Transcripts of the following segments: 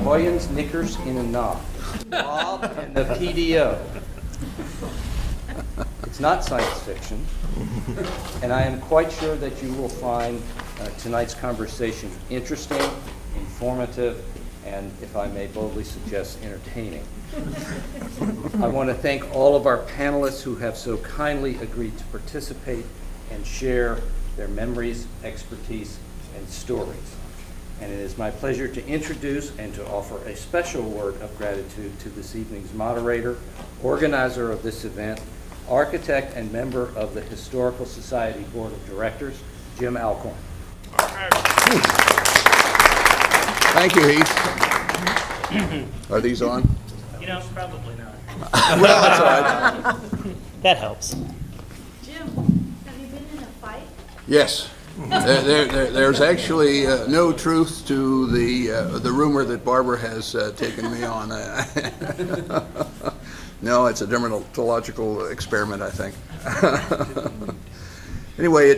Jollians, Knickers in a knot. BLOB and the PDO. It's not science fiction, and I am quite sure that you will find tonight's conversation interesting, informative, and, if I may boldly suggest, entertaining. I want to thank all of our panelists who have so kindly agreed to participate and share their memories, expertise, and stories. And it is my pleasure to introduce and to offer a special word of gratitude to this evening's moderator, organizer of this event, architect and member of the Historical Society Board of Directors, Jim Alcorn. Thank you, Heath. Are these on? You know, probably not. Well, that's all right. That helps. Jim, have you been in a fight? Yes. There's actually no truth to the rumor that Barbara has taken me on. No, it's a dermatological experiment, I think. Anyway,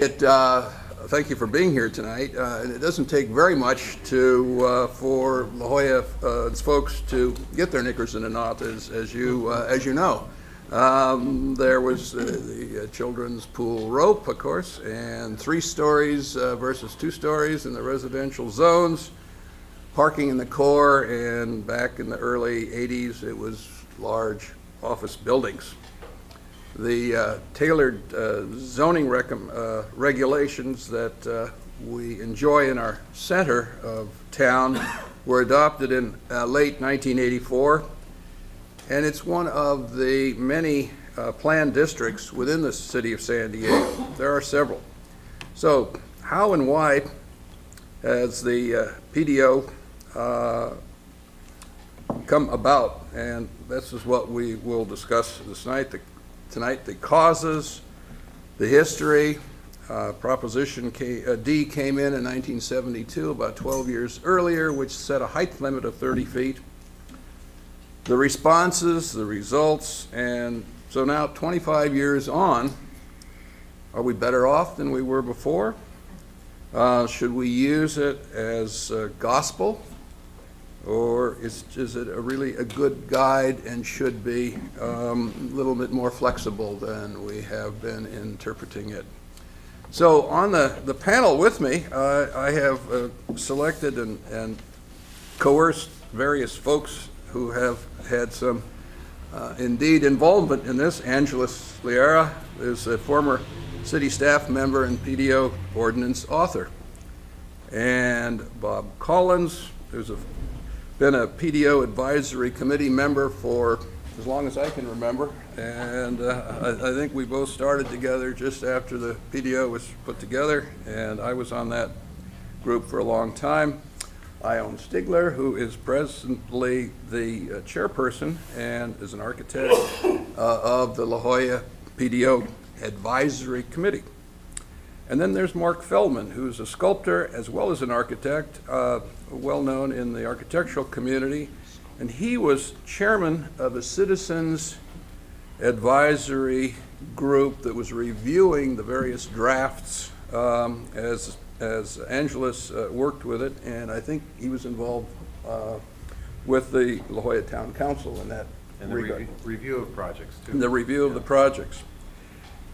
thank you for being here tonight. It doesn't take very much for La Jolla's folks to get their knickers in a knot, as you know. There was the children's pool rope, of course, and 3 stories versus 2 stories in the residential zones, parking in the core, and back in the early 80s, it was large office buildings. The tailored zoning regulations that we enjoy in our center of town were adopted in late 1984. And it's one of the many planned districts within the city of San Diego. There are several. So how and why has the PDO come about? And this is what we will discuss tonight, the causes, the history. Proposition D came in 1972, about 12 years earlier, which set a height limit of 30 feet. The responses, the results, and so now 25 years on, are we better off than we were before? Should we use it as gospel, or is it really a good guide and should be a little bit more flexible than we have been interpreting it? So on the panel with me, I have selected and coerced various folks who have had some indeed involvement in this. Angela Sliera is a former city staff member and PDO ordinance author. And Bob Collins, who's been a PDO advisory committee member for as long as I can remember. And I think we both started together just after the PDO was put together, and I was on that group for a long time. Ione Stigler, who is presently the chairperson and is an architect of the La Jolla PDO Advisory Committee. And then there's Mark Feldman, who's a sculptor as well as an architect, well known in the architectural community. And he was chairman of a citizens advisory group that was reviewing the various drafts as Angelus worked with it, and I think he was involved with the La Jolla Town Council in that regard. The review of projects, too. The review of the projects.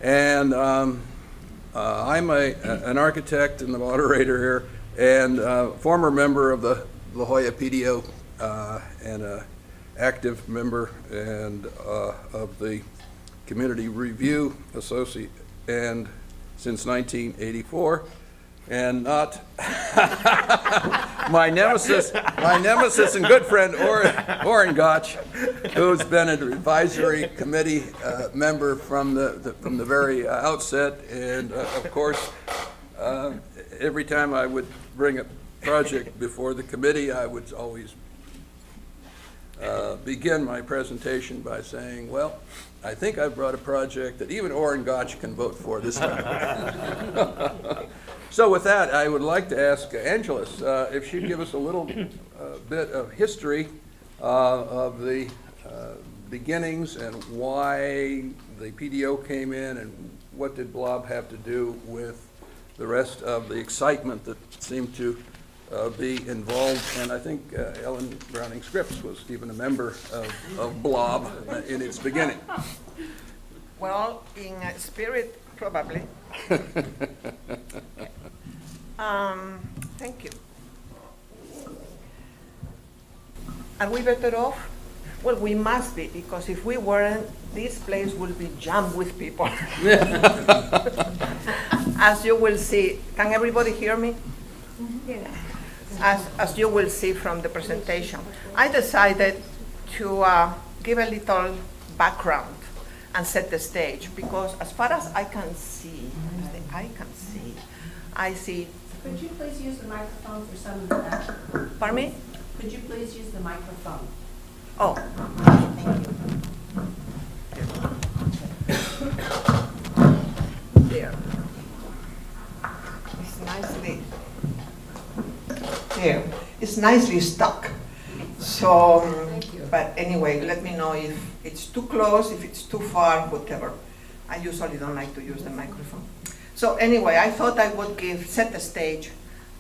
And I'm an architect and the moderator here, and former member of the La Jolla PDO and an active member and of the Community Review Associate, and since 1984. And not my nemesis and good friend Orrin Gotch, who's been an advisory committee member from the very outset, and of course, every time I would bring a project before the committee, I would always begin my presentation by saying, "Well, I think I've brought a project that even Orrin Gotch can vote for this time." So with that, I would like to ask Angelus if she'd give us a little bit of history of the beginnings and why the PDO came in, and what did BLOB have to do with the rest of the excitement that seemed to be involved. And I think Ellen Browning Scripps was even a member of BLOB in its beginning. Well, in spirit, probably. Thank you. Are we better off? Well, we must be, because if we weren't, this place will be jammed with people. As you will see, can everybody hear me? As you will see from the presentation, I decided to give a little background and set the stage, because as far as I can see, I see. Could you please use the microphone for some of that? Pardon me? Could you please use the microphone? Oh. Thank you. There. It's nicely. There. It's nicely stuck. So, but anyway, let me know if it's too close, if it's too far, whatever. I usually don't like to use the microphone. So anyway, I thought I would set the stage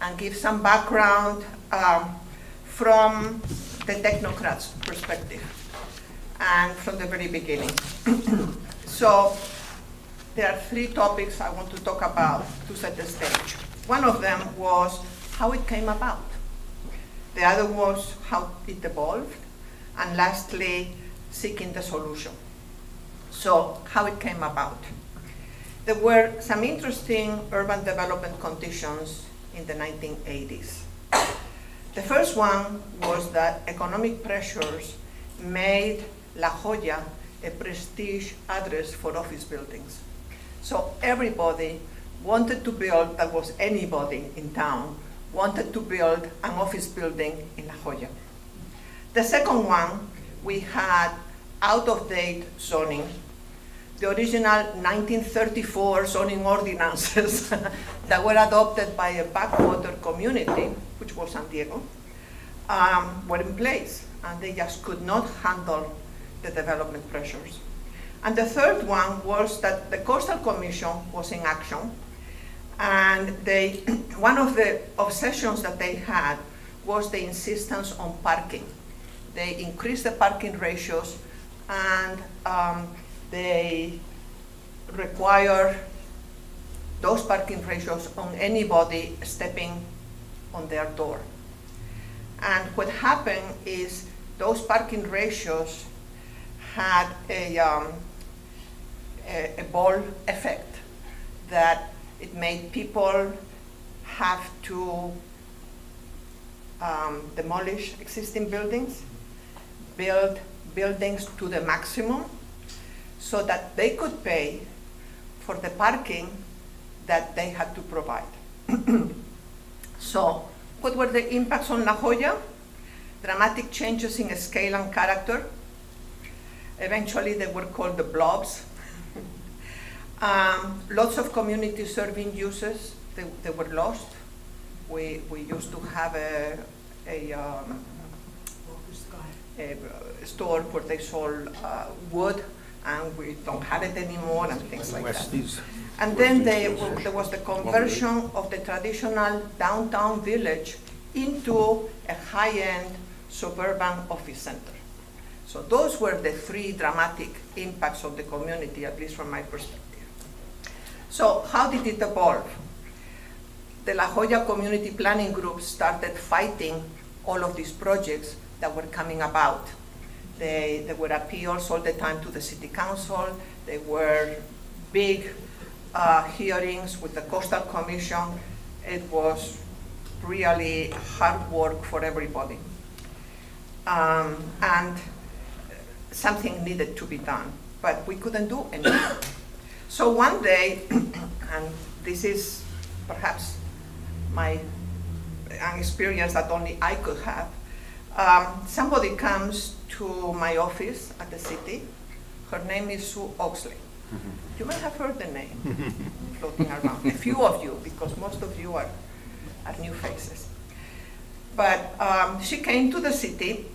and give some background from the technocrats' perspective and from the very beginning. So there are 3 topics I want to talk about to set the stage. One of them was how it came about. The other was how it evolved. And lastly, seeking the solution. So how it came about. There were some interesting urban development conditions in the 1980s. The first one was that economic pressures made La Jolla a prestige address for office buildings. So everybody wanted to build, that was anybody in town, wanted to build an office building in La Jolla. The second one, we had out-of-date zoning. The original 1934 zoning ordinances that were adopted by a backwater community, which was San Diego, were in place, and they just could not handle the development pressures. And the third one was that the Coastal Commission was in action, and one of the obsessions that they had was the insistence on parking. They increased the parking ratios, and they require those parking ratios on anybody stepping on their door. And what happened is those parking ratios had a ball effect, that it made people have to demolish existing buildings, build buildings to the maximum, so that they could pay for the parking that they had to provide. So, what were the impacts on La Jolla? Dramatic changes in scale and character. Eventually, they were called the BLOBs. Lots of community serving uses, they were lost. We used to have a store where they sold wood, and we don't have it anymore, and things like that. And then there was the conversion of the traditional downtown village into a high-end suburban office center. So those were the 3 dramatic impacts of the community, at least from my perspective. So how did it evolve? The La Jolla Community Planning Group started fighting all of these projects that were coming about. There were appeals all the time to the city council. There were big hearings with the Coastal Commission. It was really hard work for everybody. And something needed to be done, but we couldn't do anything. So one day, and this is perhaps an experience that only I could have, somebody comes to my office at the city. Her name is Sue Oxley. You may have heard the name floating around. A few of you, because most of you are new faces. But she came to the city,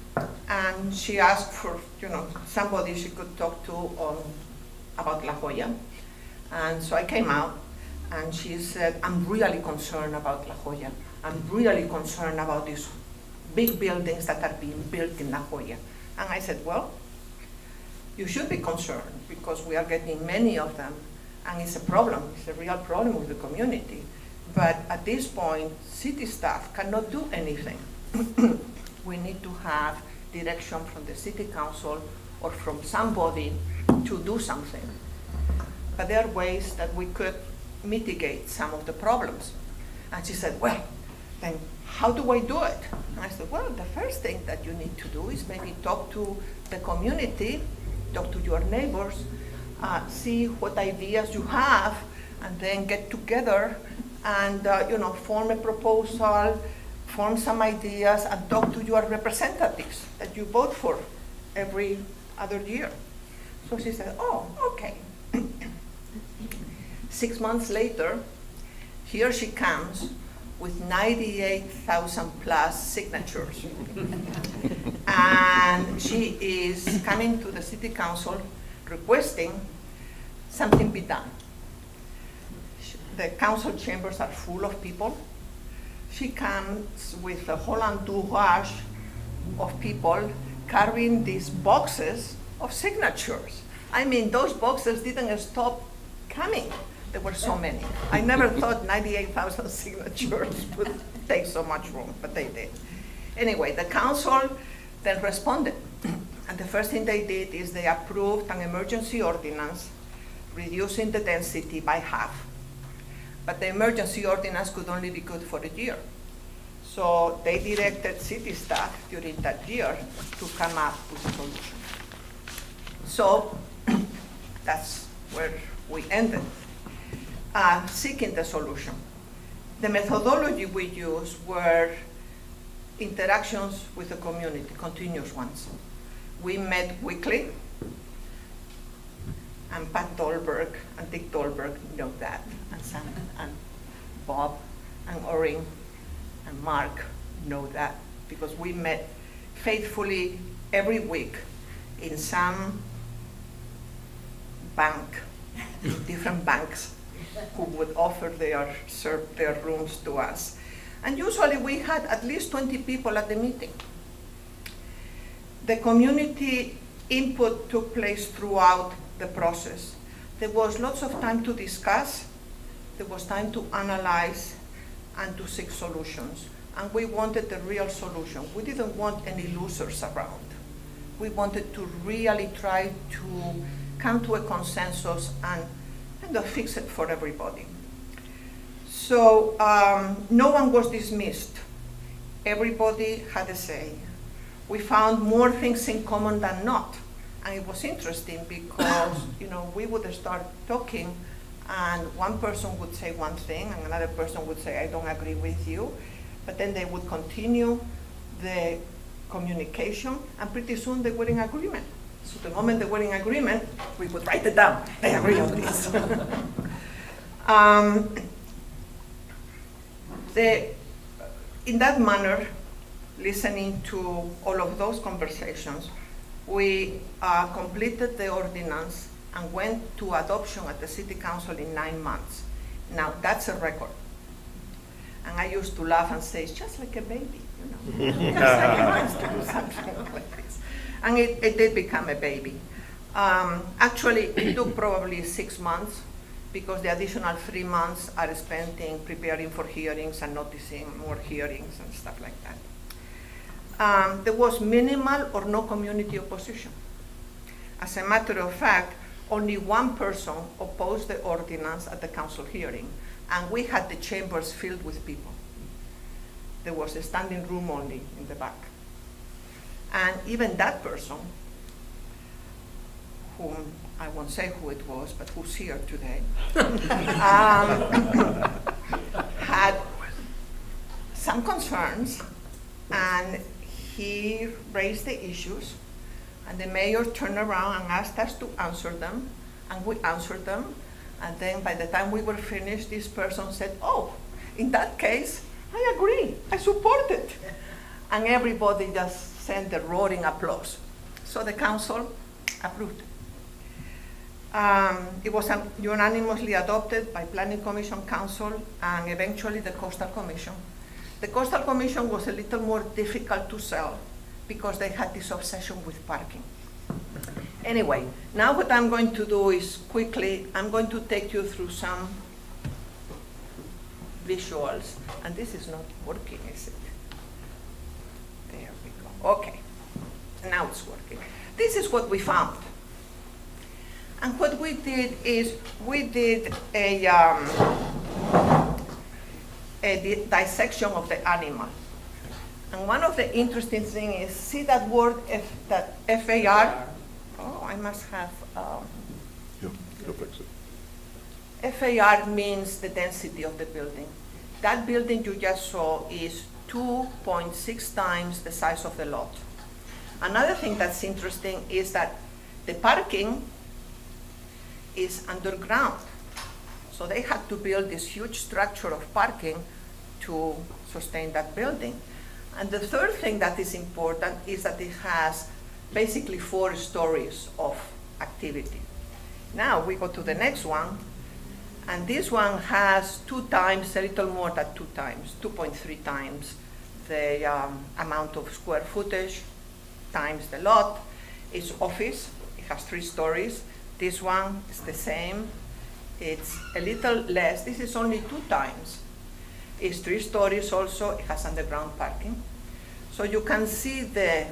and she asked for somebody she could talk to on about La Jolla. And so I came out, and she said, I'm really concerned about La Jolla. I'm really concerned about these big buildings that are being built in La Jolla. And I said, well, you should be concerned because we are getting many of them, and it's a problem. It's a real problem with the community. But at this point, city staff cannot do anything. We need to have direction from the city council or from somebody to do something. But there are ways that we could mitigate some of the problems. And she said, well, then how do I do it? And I said, well, the first thing that you need to do is maybe talk to the community, talk to your neighbors, see what ideas you have, and then get together and form a proposal, form some ideas, and talk to your representatives that you vote for every other year. So she said, oh, okay. 6 months later, here she comes with 98,000 plus signatures. And she is coming to the city council requesting something be done. The council chambers are full of people. She comes with a whole entourage of people carrying these boxes of signatures. I mean, those boxes didn't stop coming. There were so many. I never thought 98,000 signatures would take so much room, but they did. Anyway, the council then responded. And the first thing they did is they approved an emergency ordinance reducing the density by half. But the emergency ordinance could only be good for a year. So they directed city staff during that year to come up with a solution. So that's where we ended, seeking the solution. The methodology we used were interactions with the community, continuous ones. We met weekly, and Pat Dolberg and Dick Dolberg know that, and Sam and Bob and Orin and Mark know that, because we met faithfully every week in some bank, different banks, who would offer serve their rooms to us. And usually we had at least 20 people at the meeting. The community input took place throughout the process. There was lots of time to discuss, there was time to analyze and to seek solutions. And we wanted a real solution. We didn't want any losers around. We wanted to really try to come to a consensus and kind of fix it for everybody. So no one was dismissed. Everybody had a say. We found more things in common than not. And it was interesting because we would start talking and one person would say one thing and another person would say, I don't agree with you. But then they would continue the communication and pretty soon they were in agreement. So the moment they were in agreement, we would write it down. They agree on this. In that manner, listening to all of those conversations, we completed the ordinance and went to adoption at the city council in 9 months. Now, that's a record. And I used to laugh and say, it's just like a baby, It takes 9 months to do something like this. And it did become a baby. Actually, it took probably 6 months because the additional 3 months are spent in preparing for hearings and noticing more hearings and stuff like that. There was minimal or no community opposition. As a matter of fact, only one person opposed the ordinance at the council hearing, and we had the chambers filled with people. There was a standing room only in the back. And even that person, whom I won't say who it was, but who's here today, had some concerns, and he raised the issues, and the mayor turned around and asked us to answer them, and we answered them, and then by the time we were finished, this person said, oh, in that case, I agree, I support it. And everybody just sent a roaring applause. So the council approved. It was unanimously adopted by Planning Commission, Council, and eventually the Coastal Commission. The Coastal Commission was a little more difficult to sell because they had this obsession with parking. Anyway, now what I'm going to do is quickly, I'm going to take you through some visuals. And this is not working, is it? There we go. Okay, now it's working. This is what we found. And what we did is we did a dissection of the animal. And one of the interesting things is, see that word, that FAR? Oh, I must have. You'll fix it. FAR means the density of the building. That building you just saw is 2.6 times the size of the lot. Another thing that's interesting is that the parking is underground. So they had to build this huge structure of parking to sustain that building. And the third thing that is important is that it has basically 4 stories of activity. Now we go to the next one, and this one has 2 times, a little more than 2 times, 2.3 times the amount of square footage times the lot. It's office, it has 3 stories. This one is the same. It's a little less. This is only 2 times. It's 3 stories also. It has underground parking. So you can see the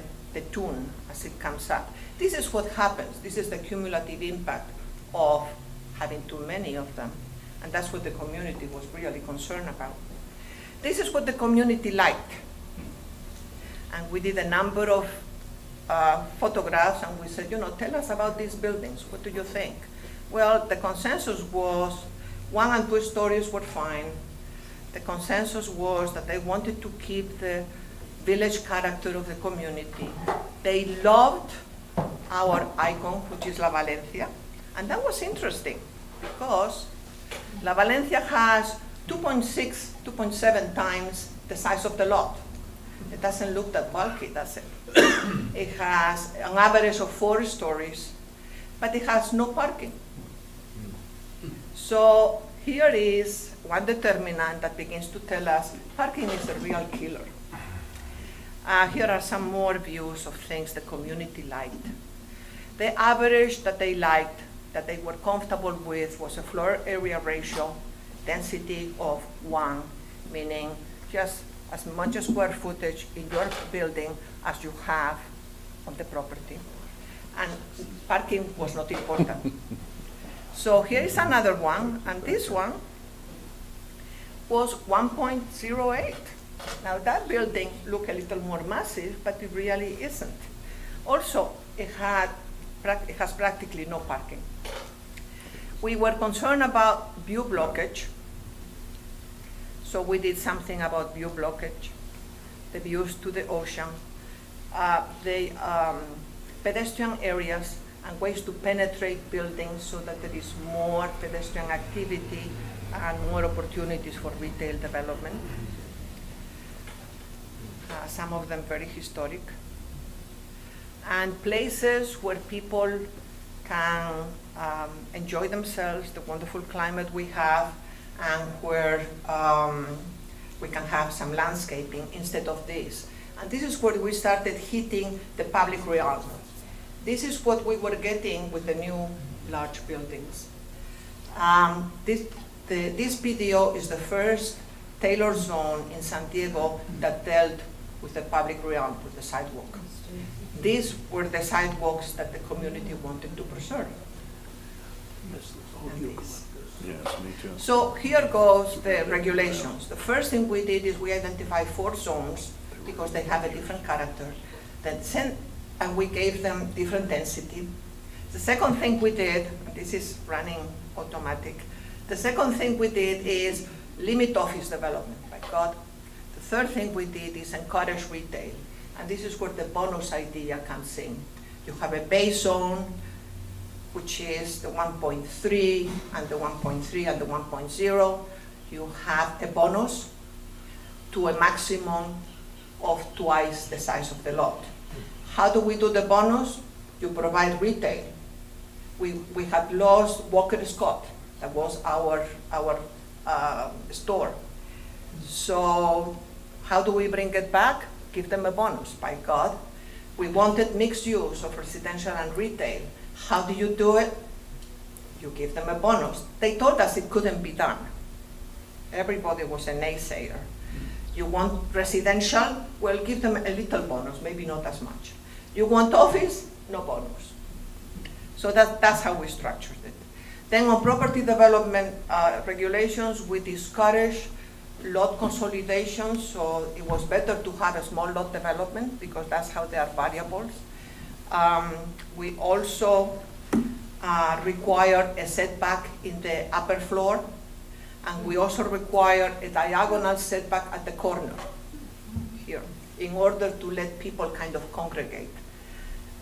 tune as it comes up. This is what happens. This is the cumulative impact of having too many of them. And that's what the community was really concerned about. This is what the community liked. And we did a number of photographs, and we said, tell us about these buildings. What do you think? Well, the consensus was 1 and 2 stories were fine. The consensus was that they wanted to keep the village character of the community. They loved our icon, which is La Valencia. And that was interesting because La Valencia has 2.6, 2.7 times the size of the lot. It doesn't look that bulky, does it? It has an average of 4 stories, but it has no parking. So here is one determinant that begins to tell us parking is the real killer. Here are some more views of things the community liked. The average that they liked, that they were comfortable with, was a floor area ratio density of 1, meaning just as much square footage in your building as you have on the property. And parking was not important. So here is another one, and this one was 1.08. Now that building looked a little more massive, but it really isn't. Also, it has practically no parking. We were concerned about view blockage, so we did something about view blockage, the views to the ocean, the pedestrian areas and ways to penetrate buildings so that there is more pedestrian activity and more opportunities for retail development. Some of them very historic. And places where people can enjoy themselves, the wonderful climate we have, and where we can have some landscaping instead of this. And this is where we started hitting the public realm. This is what we were getting with the new large buildings. This PDO is the first tailored zone in San Diego that dealt with the public realm, with the sidewalk. These were the sidewalks that the community wanted to preserve. Yes, me too. So here goes the regulations. The first thing we did is we identified 4 zones because they have a different character. And we gave them different density. The second thing we did, this is running automatic. The second thing we did is limit office development, by God. The third thing we did is encourage retail. And this is where the bonus idea comes in. You have a base zone, which is the 1.3 and the 1.3 and the 1.0. You have a bonus to a maximum of twice the size of the lot. How do we do the bonus? You provide retail. We had lost Walker Scott. That was our store. So how do we bring it back? Give them a bonus, by God. We wanted mixed use of residential and retail. How do you do it? You give them a bonus. They told us it couldn't be done. Everybody was a naysayer. You want residential? Well, give them a little bonus, maybe not as much. You want office? No bonus. So that's how we structured it. Then on property development regulations, we discourage lot consolidation, so it was better to have a small lot development because that's how they are variables. We also require a setback in the upper floor, and we also require a diagonal setback at the corner here in order to let people kind of congregate.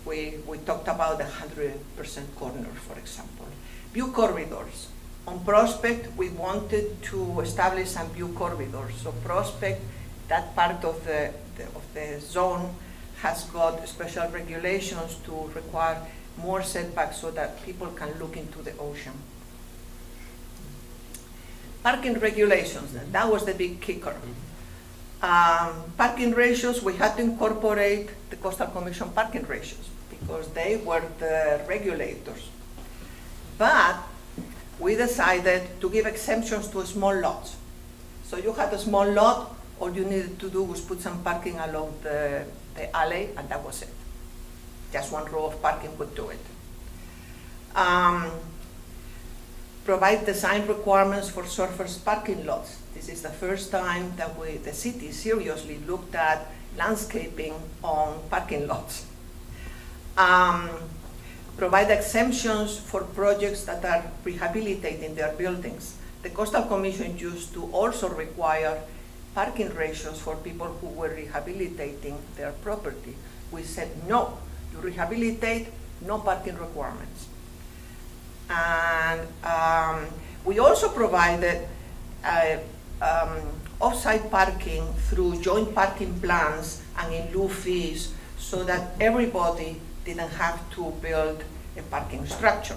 We talked about the 100% corner, for example. View corridors. On Prospect, we wanted to establish some view corridors. So Prospect, that part of the zone has got special regulations to require more setbacks so that people can look into the ocean. Parking regulations, that was the big kicker. Parking ratios, we had to incorporate the Coastal Commission parking ratios because they were the regulators. But we decided to give exemptions to small lots. So you had a small lot, all you needed to do was put some parking along the alley, and that was it. Just one row of parking would do it. Provide design requirements for surface parking lots. This is the first time that the city seriously looked at landscaping on parking lots. Provide exemptions for projects that are rehabilitating their buildings. The Coastal Commission used to also require parking ratios for people who were rehabilitating their property. We said, no, you rehabilitate, no parking requirements. And we also provided off-site parking through joint parking plans and in lieu fees so that everybody didn't have to build a parking structure.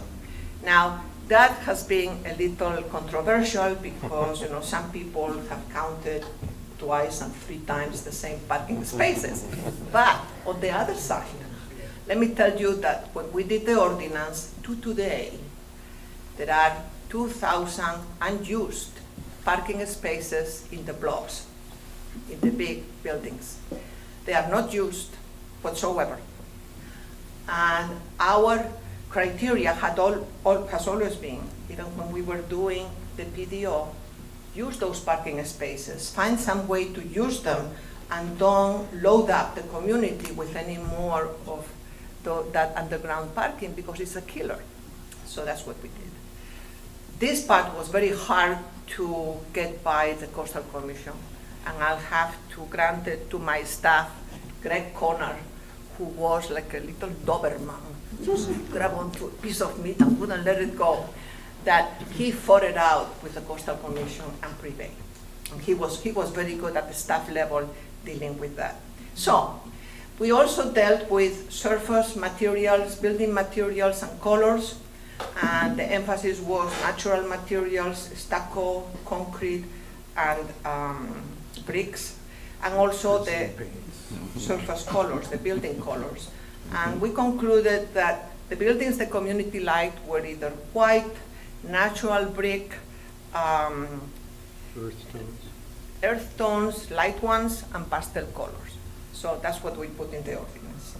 Now, that has been a little controversial because some people have counted twice and 3 times the same parking spaces. But on the other side, let me tell you that when we did the ordinance, to today, there are 2,000 unused parking spaces in the blocks, in the big buildings. They are not used whatsoever. And our criteria has always been, even when we were doing the PDO, use those parking spaces, find some way to use them, and don't load up the community with any more of that underground parking because it's a killer. So that's what we did. This part was very hard to get by the Coastal Commission, and I'll have to grant it to my staff, Greg Conner, who was like a little Doberman, just grab onto a piece of meat and wouldn't let it go, that he fought it out with the Coastal Commission and prevailed. And he was very good at the staff level dealing with that. So we also dealt with surface materials, building materials and colors, and the emphasis was natural materials, stucco, concrete, and bricks, and also the surface colors, the building colors. And we concluded that the buildings the community liked were either white, natural brick, earth tones, light ones, and pastel colors. So that's what we put in the ordinance.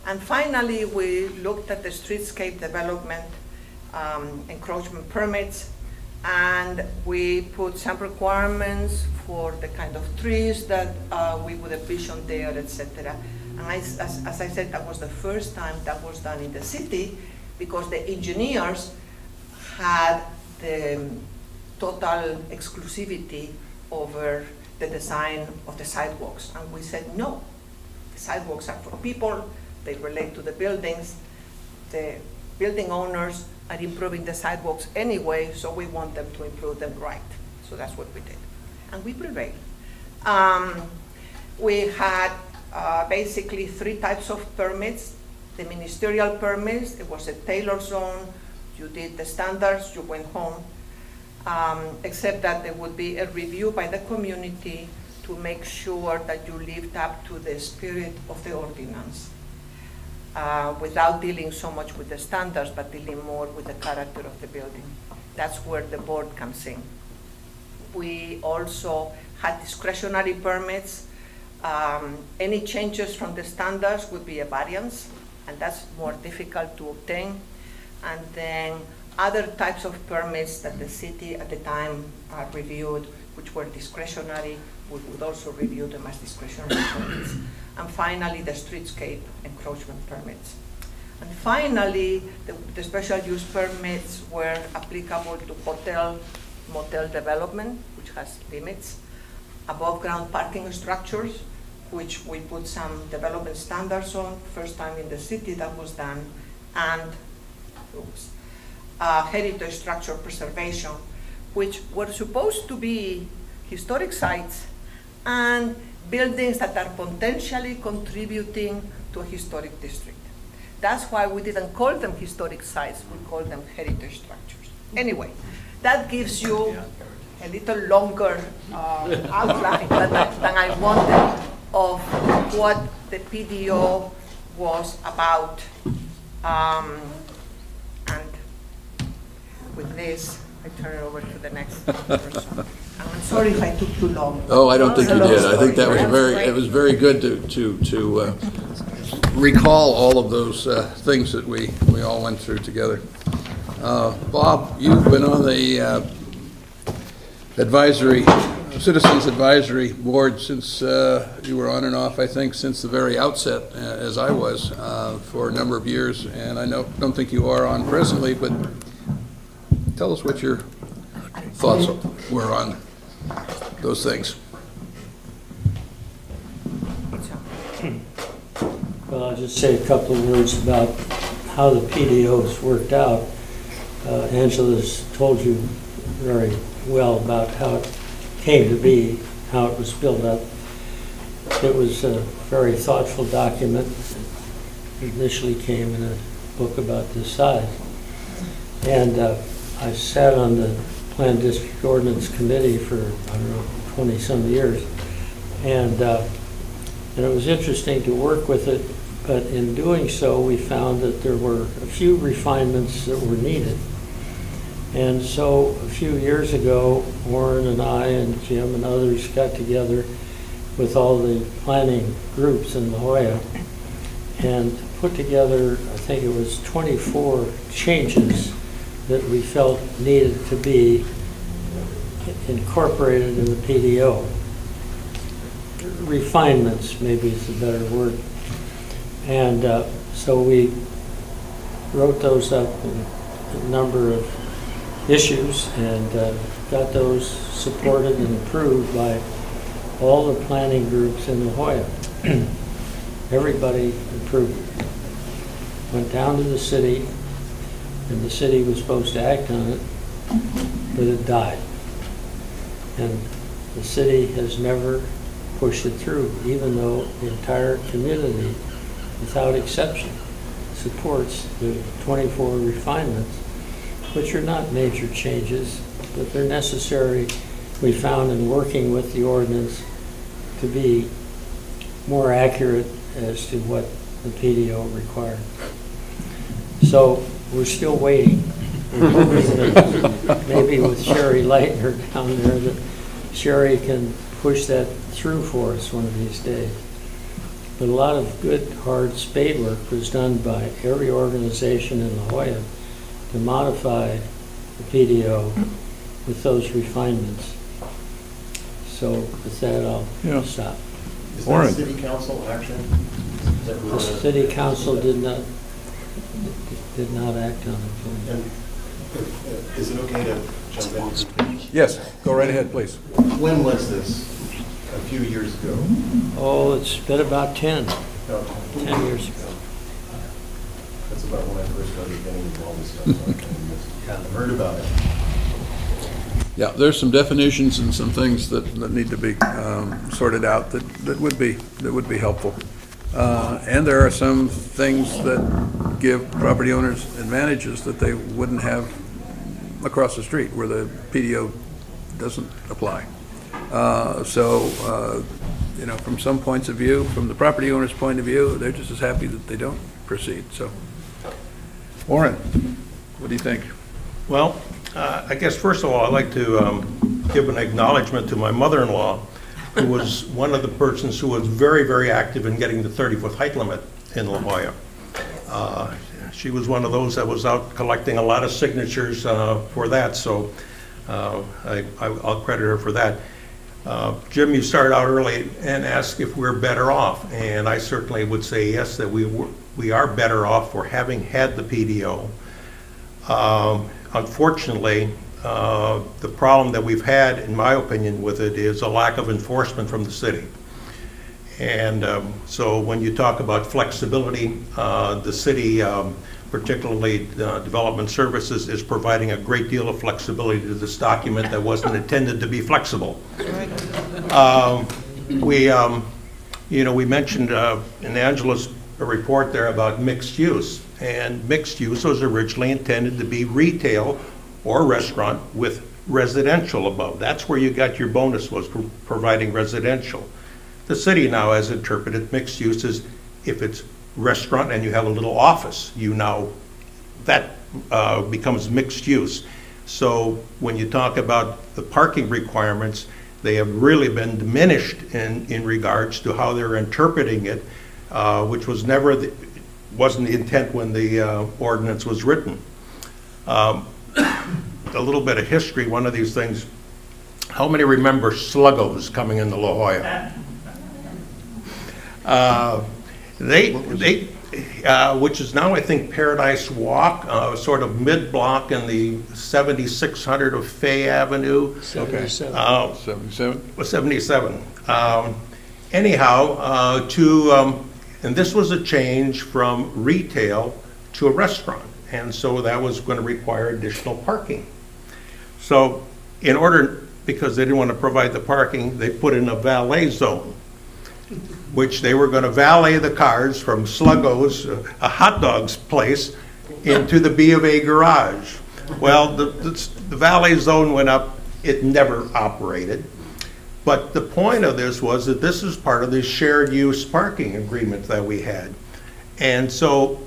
And finally, we looked at the streetscape development, encroachment permits, and we put some requirements for the kind of trees that we would envision there, etc. And as I said, that was the first time that was done in the city because the engineers had the total exclusivity over the design of the sidewalks. And we said, no, the sidewalks are for people, they relate to the buildings, the building owners are improving the sidewalks anyway, so we want them to improve them right. So that's what we did. And we prevailed. We had basically 3 types of permits. The ministerial permits, it was a tailor zone, you did the standards, you went home, except that there would be a review by the community to make sure that you lived up to the spirit of the ordinance, without dealing so much with the standards, but dealing more with the character of the building. That's where the board comes in. We also had discretionary permits. Any changes from the standards would be a variance, and that's more difficult to obtain. And then other types of permits that the city at the time reviewed, which were discretionary, we would also review them as discretionary permits. And finally, the streetscape encroachment permits. And finally, the special use permits were applicable to hotel, motel development, which has limits, above ground parking structures, which we put some development standards on, first time in the city that was done, and heritage structure preservation, which were supposed to be historic sites and buildings that are potentially contributing to a historic district. That's why we didn't call them historic sites, we call them heritage structures. Anyway, that gives you a little longer outline than I wanted of what the PDO was about. And with this, I turn it over to the next person. I'm sorry if I took too long. Oh, I don't think you did. I think that was it was very good to recall all of those things that we all went through together. Bob, you've been on the Citizens Advisory Board since you were on and off, I think, since the very outset, as I was, for a number of years, and I don't think you are on presently, but tell us what your thoughts were on those things. Well, I'll just say a couple of words about how the PDOs worked out. Angela's told you very well about how it came to be, how it was built up. It was a very thoughtful document. It initially came in a book about this size. And I sat on the Planned District Ordinance Committee for, I don't know, 20-some years. And it was interesting to work with it, but in doing so, we found that there were a few refinements that were needed. And so a few years ago, Warren and I and Jim and others got together with all the planning groups in La Jolla and put together, I think it was 24 changes that we felt needed to be incorporated in the PDO. Refinements, maybe is a better word. And so we wrote those up in a number of issues and got those supported and approved by all the planning groups in La Jolla. Everybody approved it. Went down to the city, and the city was supposed to act on it, but it died. And the city has never pushed it through, even though the entire community, without exception, supports the 24 refinements, which are not major changes, but they're necessary, we found, in working with the ordinance to be more accurate as to what the PDO required. So we're still waiting. We're hoping that maybe with Sherry Leitner down there, that Sherry can push that through for us one of these days. But a lot of good, hard spade work was done by every organization in La Jolla to modify the PDO with those refinements. So with that, I'll stop. Is that a city council action? The city council did not act on it. And is it okay to jump in? Yes, go right ahead, please. When was this? A few years ago? Oh, it's been about 10 No. years ago. That's about when I first started getting involved with stuff. So I kind of heard about it. Yeah, there's some definitions and some things that need to be sorted out that would be helpful. And there are some things that give property owners advantages that they wouldn't have across the street where the PDO doesn't apply. You know, from some points of view, from the property owner's point of view, they're just as happy that they don't proceed. So, Warren, what do you think? Well, I guess first of all, I'd like to give an acknowledgement to my mother-in-law, who was one of the persons who was very, very active in getting the 30-foot height limit in La Jolla. She was one of those that was out collecting a lot of signatures for that, so I'll credit her for that. Jim, you started out early and asked if we're better off, and I certainly would say yes, that we are better off for having had the PDO. Unfortunately, the problem that we've had, in my opinion, with it is a lack of enforcement from the city. And so when you talk about flexibility, the city, particularly Development Services, is providing a great deal of flexibility to this document that wasn't intended to be flexible. We mentioned in Angela's report there about mixed use, and mixed use was originally intended to be retail or restaurant with residential above. That's where you got your bonus, was providing residential. The city now has interpreted mixed use as if it's restaurant and you have a little office, that becomes mixed use. So when you talk about the parking requirements, they have really been diminished in regards to how they're interpreting it, which was wasn't the intent when the ordinance was written. A little bit of history, one of these things, how many remember Sluggos coming into La Jolla? Which is now, I think, Paradise Walk, sort of mid-block in the 7600 of Fay Avenue. 77. 77? 77. And this was a change from retail to a restaurant. And so that was going to require additional parking. So because they didn't want to provide the parking, they put in a valet zone, which they were going to valet the cars from Sluggo's, a hot dog's place, into the B of A garage. Well, the valet zone went up. It never operated. But the point of this was that this is part of the shared use parking agreement that we had. And so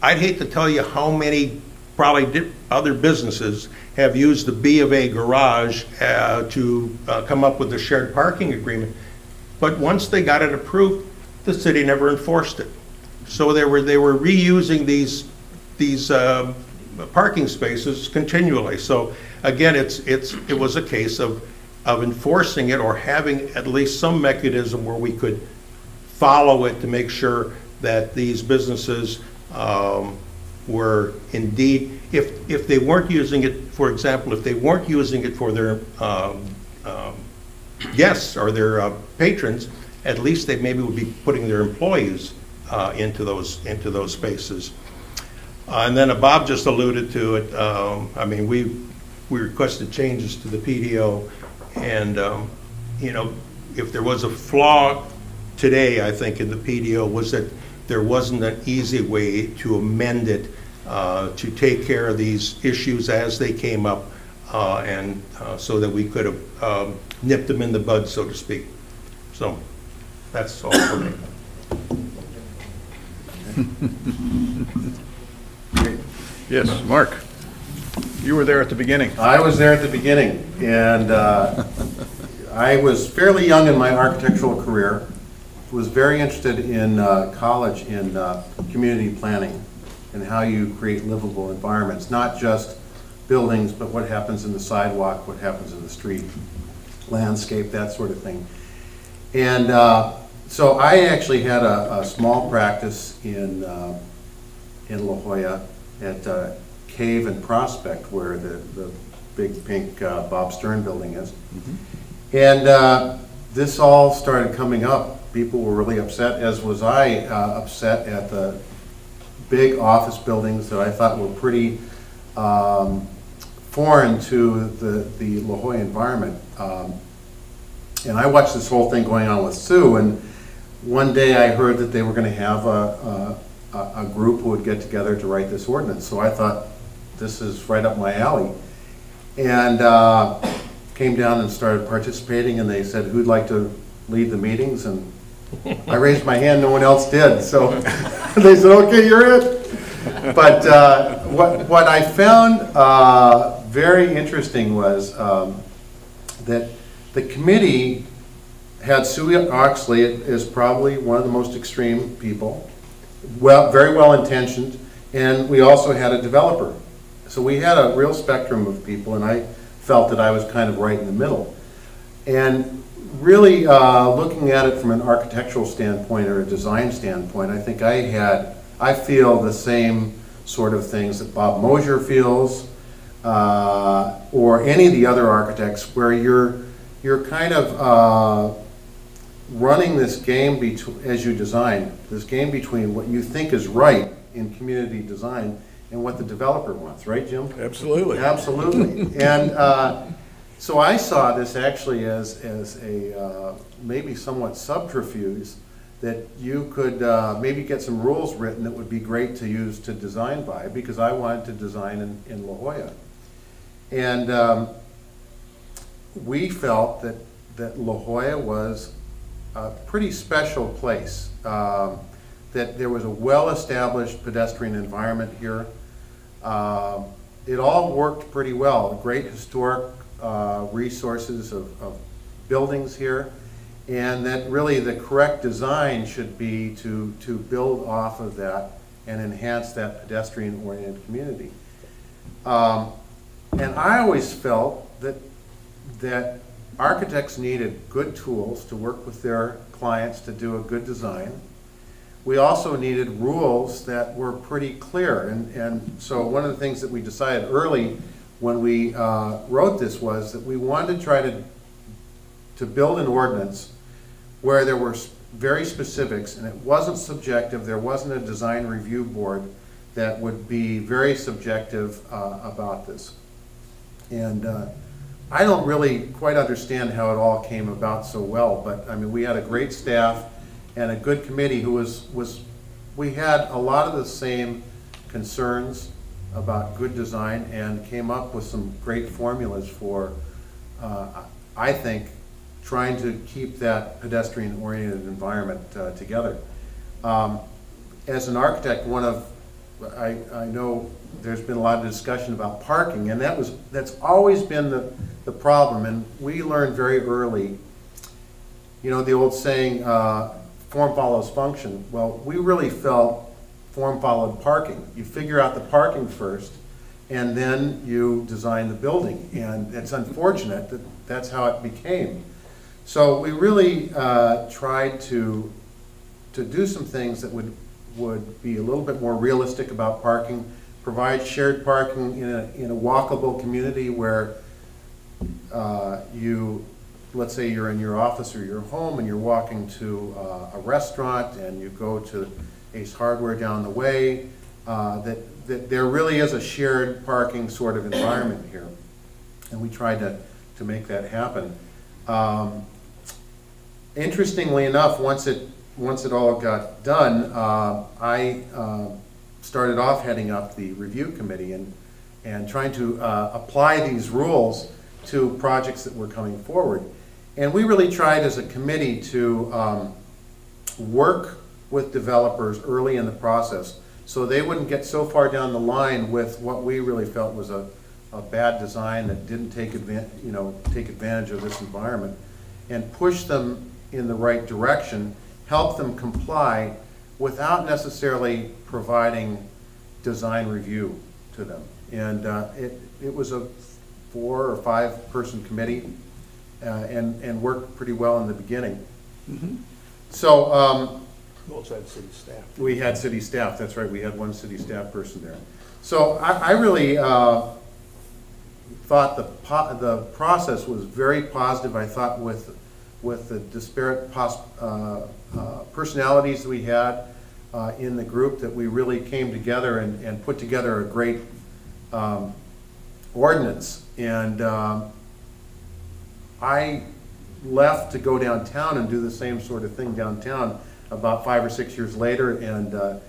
I'd hate to tell you how many probably other businesses have used the B of A garage to come up with a shared parking agreement. But once they got it approved, the city never enforced it. So they were reusing these parking spaces continually. So again, it was a case of enforcing it, or having at least some mechanism where we could follow it to make sure that these businesses were indeed, if they weren't using it, for example, if they weren't using it for their guests or their patrons, at least they maybe would be putting their employees into those spaces. And then Bob just alluded to it. I mean, we requested changes to the PDO, and if there was a flaw today, I think, in the PDO, was that there wasn't an easy way to amend it to take care of these issues as they came up, and so that we could have nipped them in the bud, so to speak. So that's all for me. Yes, Mark, you were there at the beginning. I was there at the beginning, and I was fairly young in my architectural career. Was very interested in college in community planning and how you create livable environments, not just buildings, but what happens in the sidewalk, what happens in the street, landscape, that sort of thing. And so I actually had a small practice in La Jolla at Cave and Prospect, where the big pink Bob Stern building is. Mm-hmm. And this all started coming up. People were really upset, as was I, upset at the big office buildings that I thought were pretty foreign to the La Jolla environment. And I watched this whole thing going on with Sue, and one day I heard that they were going to have a group who would get together to write this ordinance. So I thought, this is right up my alley. And came down and started participating, and they said, who'd like to lead the meetings? And I raised my hand, no one else did. So they said, okay, you're it. But what I found very interesting was that the committee had Sue Oxley as probably one of the most extreme people, very well intentioned, and we also had a developer. So we had a real spectrum of people, and I felt that I was kind of right in the middle. And really looking at it from an architectural standpoint or a design standpoint, I think I feel the same sort of things that Bob Mosier feels, or any of the other architects, where you're kind of running this game as you design, this game between what you think is right in community design and what the developer wants, right, Jim? Absolutely. Absolutely. And so I saw this actually as a maybe somewhat subterfuge that you could maybe get some rules written that would be great to use to design by, because I wanted to design in La Jolla. And we felt that La Jolla was a pretty special place, that there was a well-established pedestrian environment here. It all worked pretty well. Great historic resources of buildings here, and that really the correct design should be to build off of that and enhance that pedestrian-oriented community. And I always felt that architects needed good tools to work with their clients to do a good design. We also needed rules that were pretty clear, and so one of the things that we decided early when we wrote this was that we wanted to try to build an ordinance where there were very specifics, and it wasn't subjective. There wasn't a design review board that would be very subjective about this. And I don't really quite understand how it all came about so well, but I mean, we had a great staff and a good committee who we had a lot of the same concerns about good design and came up with some great formulas for, I think, trying to keep that pedestrian-oriented environment together. As an architect, I know there's been a lot of discussion about parking, and that's always been the problem, and we learned very early, you know, the old saying, form follows function. Well, we really felt form followed parking. You figure out the parking first, and then you design the building, and it's unfortunate that that's how it became. So we really tried to do some things that would be a little bit more realistic about parking, provide shared parking in a walkable community where let's say you're in your office or your home and you're walking to a restaurant and you go to Ace Hardware down the way, that there really is a shared parking sort of environment here. And we tried to make that happen. Interestingly enough, once it all got done, I started off heading up the review committee and trying to apply these rules to projects that were coming forward. And we really tried as a committee to work with developers early in the process so they wouldn't get so far down the line with what we really felt was a bad design that didn't take advantage of this environment, and push them in the right direction, help them comply without necessarily providing design review to them. And it was a 4 or 5 person committee and worked pretty well in the beginning. Mm-hmm. So We also had city staff. we had city staff, that's right, we had one city staff person there. So I really thought the process was very positive. I thought with the disparate personalities that we had in the group, that we really came together and put together a great ordinance. And I left to go downtown and do the same sort of thing downtown about 5 or 6 years later and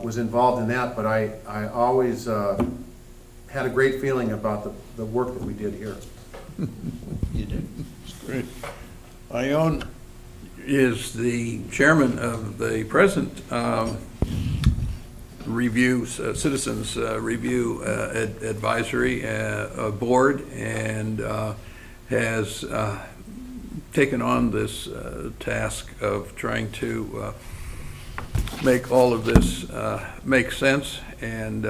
was involved in that, but I always had a great feeling about the work that we did here. You did. It's great. Ione is the chairman of the present Citizens Review Advisory Board, and has taken on this task of trying to make all of this make sense. And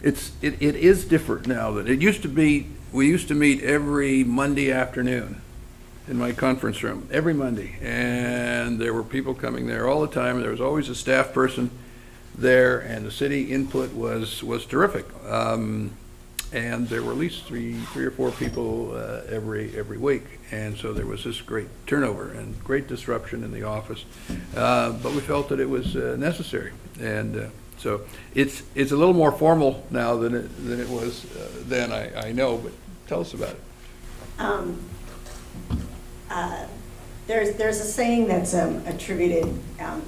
it is different now than it used to be. We used to meet every Monday afternoon in my conference room, every Monday, and there were people coming there all the time. There was always a staff person there, and the city input was terrific. And there were at least three or four people every week, and so there was this great turnover and great disruption in the office. But we felt that it was necessary, and so it's a little more formal now than it was then. I know, but tell us about it. There's a saying that's attributed, I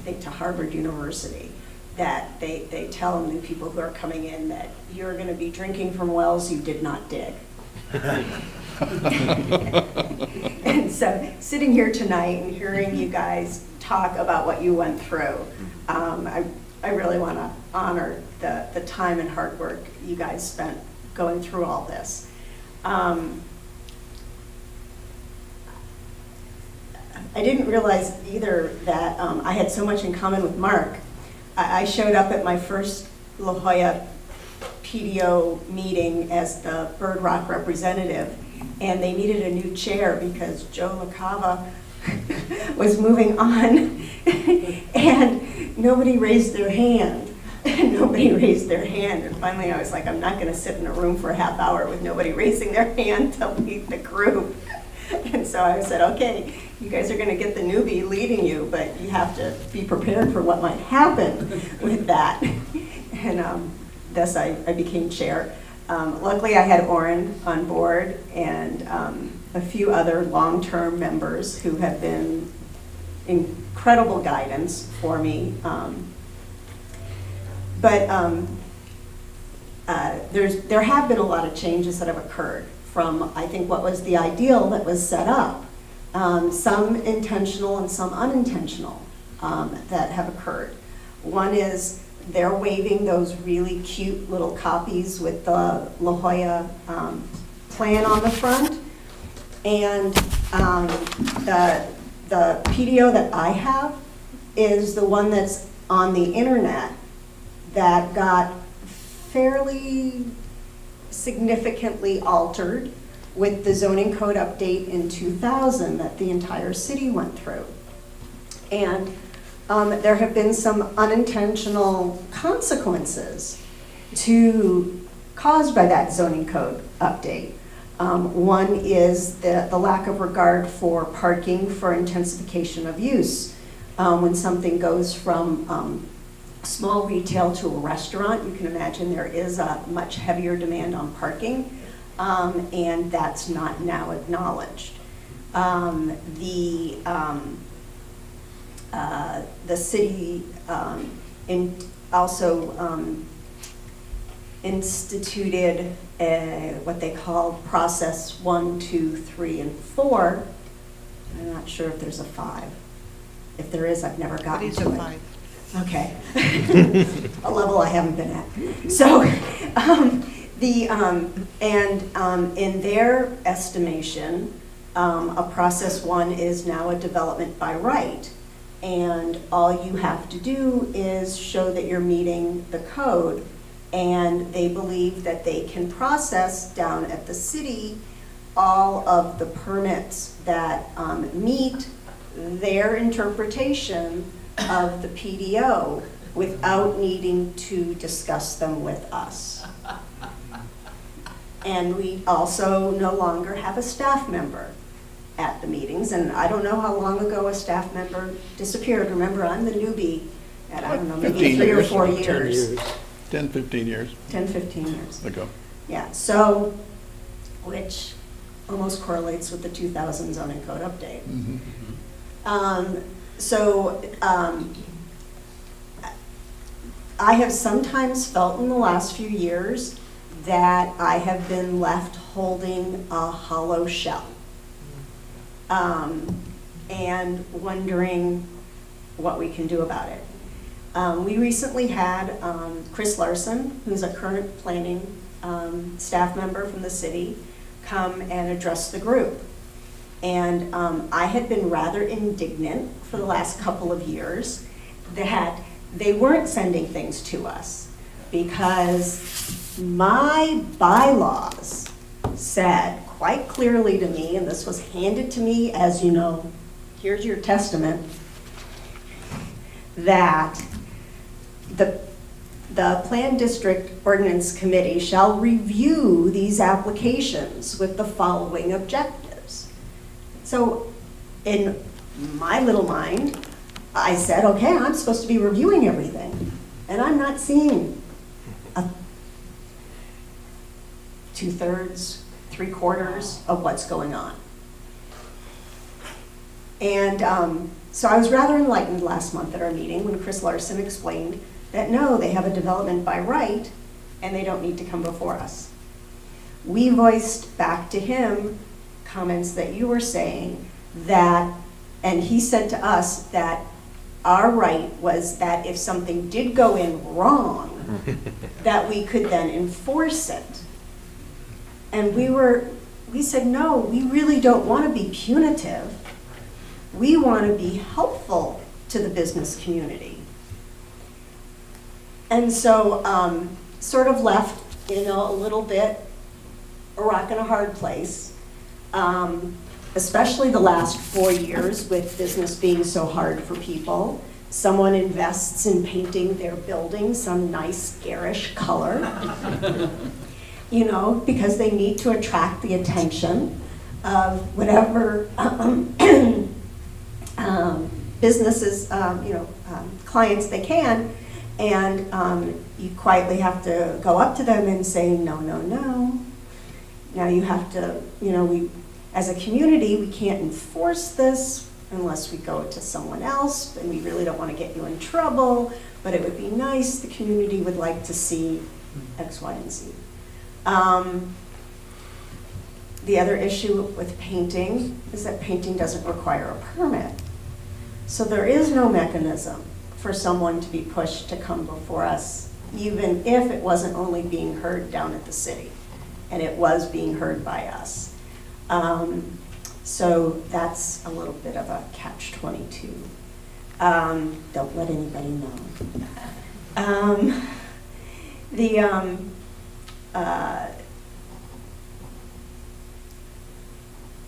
think, to Harvard University, that they tell new people who are coming in that you're going to be drinking from wells you did not dig. And so sitting here tonight and hearing you guys talk about what you went through, I really want to honor the time and hard work you guys spent going through all this. I didn't realize either that I had so much in common with Mark. I showed up at my first La Jolla PDO meeting as the Bird Rock representative, and they needed a new chair because Joe LaCava was moving on, and nobody raised their hand. Nobody raised their hand, and finally I was like, I'm not going to sit in a room for a half hour with nobody raising their hand to lead the group. And so I said, okay, you guys are going to get the newbie leading you, but you have to be prepared for what might happen with that. And thus I became chair. Luckily I had Orrin on board and a few other long-term members who have been incredible guidance for me. But there have been a lot of changes that have occurred from, I think, what was the ideal that was set up. Some intentional and some unintentional that have occurred. One is they're waiving those really cute little copies with the La Jolla plan on the front. And the PDO that I have is the one that's on the internet that got fairly significantly altered with the zoning code update in 2000 that the entire city went through. And there have been some unintentional consequences caused by that zoning code update. One is the lack of regard for parking for intensification of use. When something goes from small retail to a restaurant, you can imagine there is a much heavier demand on parking, and that's not now acknowledged. The city also instituted what they called process 1, 2, 3, and 4. I'm not sure if there's a 5. If there is, I've never gotten to it. What is a 5? Okay, a level I haven't been at. So, in their estimation, a process 1 is now a development by right, and all you have to do is show that you're meeting the code, and they believe that they can process down at the city all of the permits that meet their interpretation of the PDO without needing to discuss them with us. And we also no longer have a staff member at the meetings, and I don't know how long ago a staff member disappeared. Remember, I'm the newbie at, I don't know, maybe 3 or 4 years. 10, 15 years. 10, 15 years. Ago. Yeah, so, which almost correlates with the 2000 zoning code update. Mm-hmm. I have sometimes felt in the last few years that I have been left holding a hollow shell, and wondering what we can do about it. We recently had Chris Larson, who's a current planning staff member from the city, come and address the group. And I had been rather indignant for the last couple of years that they weren't sending things to us, because my bylaws said quite clearly to me, and this was handed to me as, you know, here's your testament, that the Plan District Ordinance Committee shall review these applications with the following objectives. So in my little mind, I said, okay, I'm supposed to be reviewing everything, and I'm not seeing a 2/3, 3/4 of what's going on. And so I was rather enlightened last month at our meeting when Chris Larson explained that no, they have a development by right and they don't need to come before us. We voiced back to him comments that you were saying, that, and he said to us that our right was that if something did go in wrong, that we could then enforce it. And we said, no, we really don't want to be punitive. We want to be helpful to the business community. And so sort of left, you know, a little bit a rock and a hard place, especially the last 4 years with business being so hard for people. Someone invests in painting their building some nice garish color, you know, because they need to attract the attention of whatever businesses, clients they can, and you quietly have to go up to them and say, no, no, no. Now you have to, you know, we, as a community, we can't enforce this unless we go to someone else, and we really don't want to get you in trouble, but it would be nice, the community would like to see X, Y, and Z. The other issue with painting is that painting doesn't require a permit. So there is no mechanism for someone to be pushed to come before us, even if it wasn't only being heard down at the city, and it was being heard by us. So that's a little bit of a catch-22. Don't let anybody know.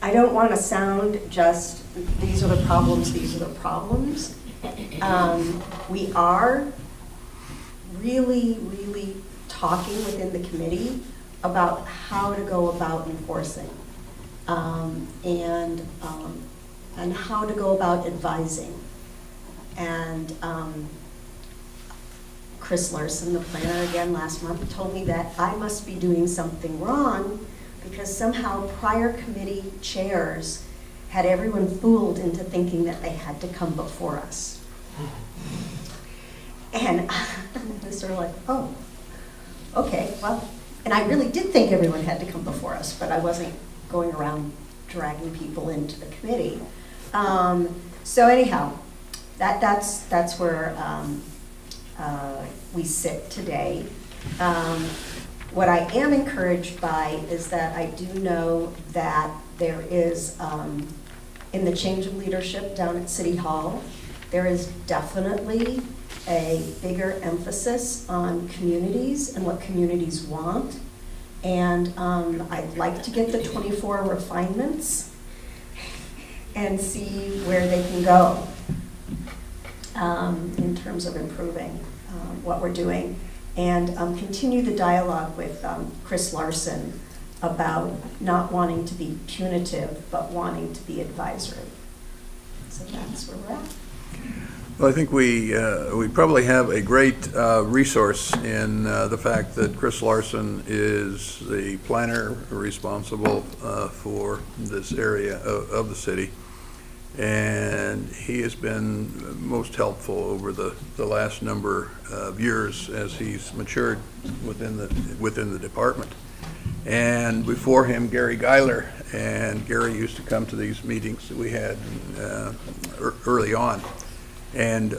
I don't want to sound just, these are the problems, these are the problems. We are really, really talking within the committee about how to go about enforcing, and how to go about advising. And Chris Larson, the planner, again last month, told me that I must be doing something wrong because somehow prior committee chairs had everyone fooled into thinking that they had to come before us. And I was sort of like, oh, okay, well, and I really did think everyone had to come before us, but I wasn't going around dragging people into the committee. So anyhow, that's where we sit today. What I am encouraged by is that I do know that there is, in the change of leadership down at City Hall, there is definitely a bigger emphasis on communities and what communities want. And I'd like to get the 24 refinements and see where they can go in terms of improving what we're doing. And continue the dialogue with Chris Larson about not wanting to be punitive, but wanting to be advisory. So that's where we're at. Well, I think we probably have a great resource in the fact that Chris Larson is the planner responsible for this area of the city. And he has been most helpful over the last number of years as he's matured within the department. And before him, Gary Geiler, and Gary used to come to these meetings that we had early on. And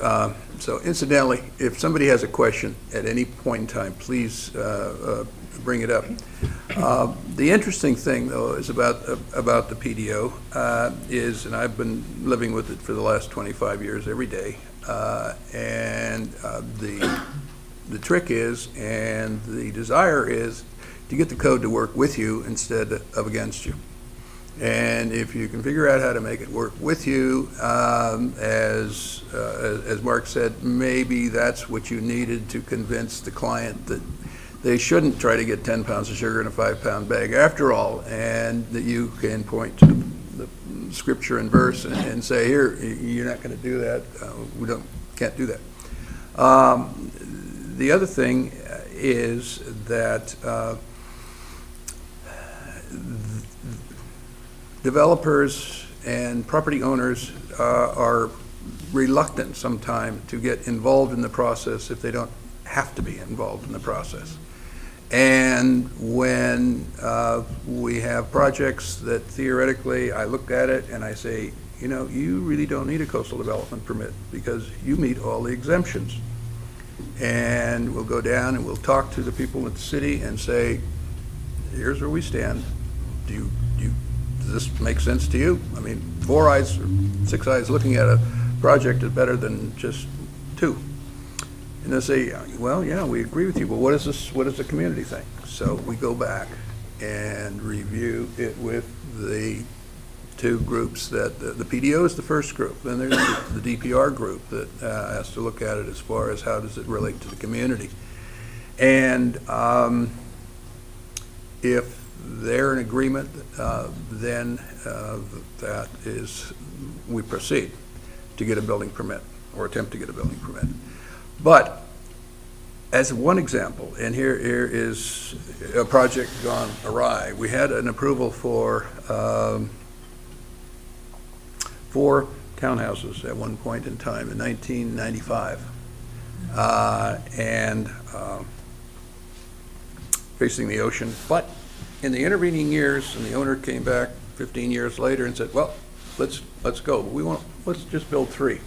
so incidentally, if somebody has a question at any point in time, please bring it up. The interesting thing, though, is about the PDO is, and I've been living with it for the last 25 years every day, and the trick is, and the desire is, to get the code to work with you instead of against you. And if you can figure out how to make it work with you, as Mark said, maybe that's what you needed to convince the client that they shouldn't try to get 10 pounds of sugar in a 5-pound bag after all, and that you can point to the scripture and verse and say, here, you're not going to do that. We can't do that. The other thing is that developers and property owners are reluctant sometimes to get involved in the process if they don't have to be involved in the process. And when we have projects that theoretically I look at it and I say, you know, you really don't need a coastal development permit because you meet all the exemptions. And we'll go down and we'll talk to the people in the city and say, here's where we stand. Does this make sense to you? I mean, 4 eyes or 6 eyes looking at a project is better than just 2. And they say, well, yeah, we agree with you, but what does the community think? So we go back and review it with the 2 groups that, the PDO is the first group, then there's the DPR group that has to look at it as far as how does it relate to the community. And if they're in agreement, then that is, we proceed to get a building permit or attempt to get a building permit. But as one example, and here is a project gone awry. We had an approval for 4 townhouses at one point in time in 1995, and facing the ocean. But in the intervening years, and the owner came back 15 years later and said, well, let's go. Let's just build 3.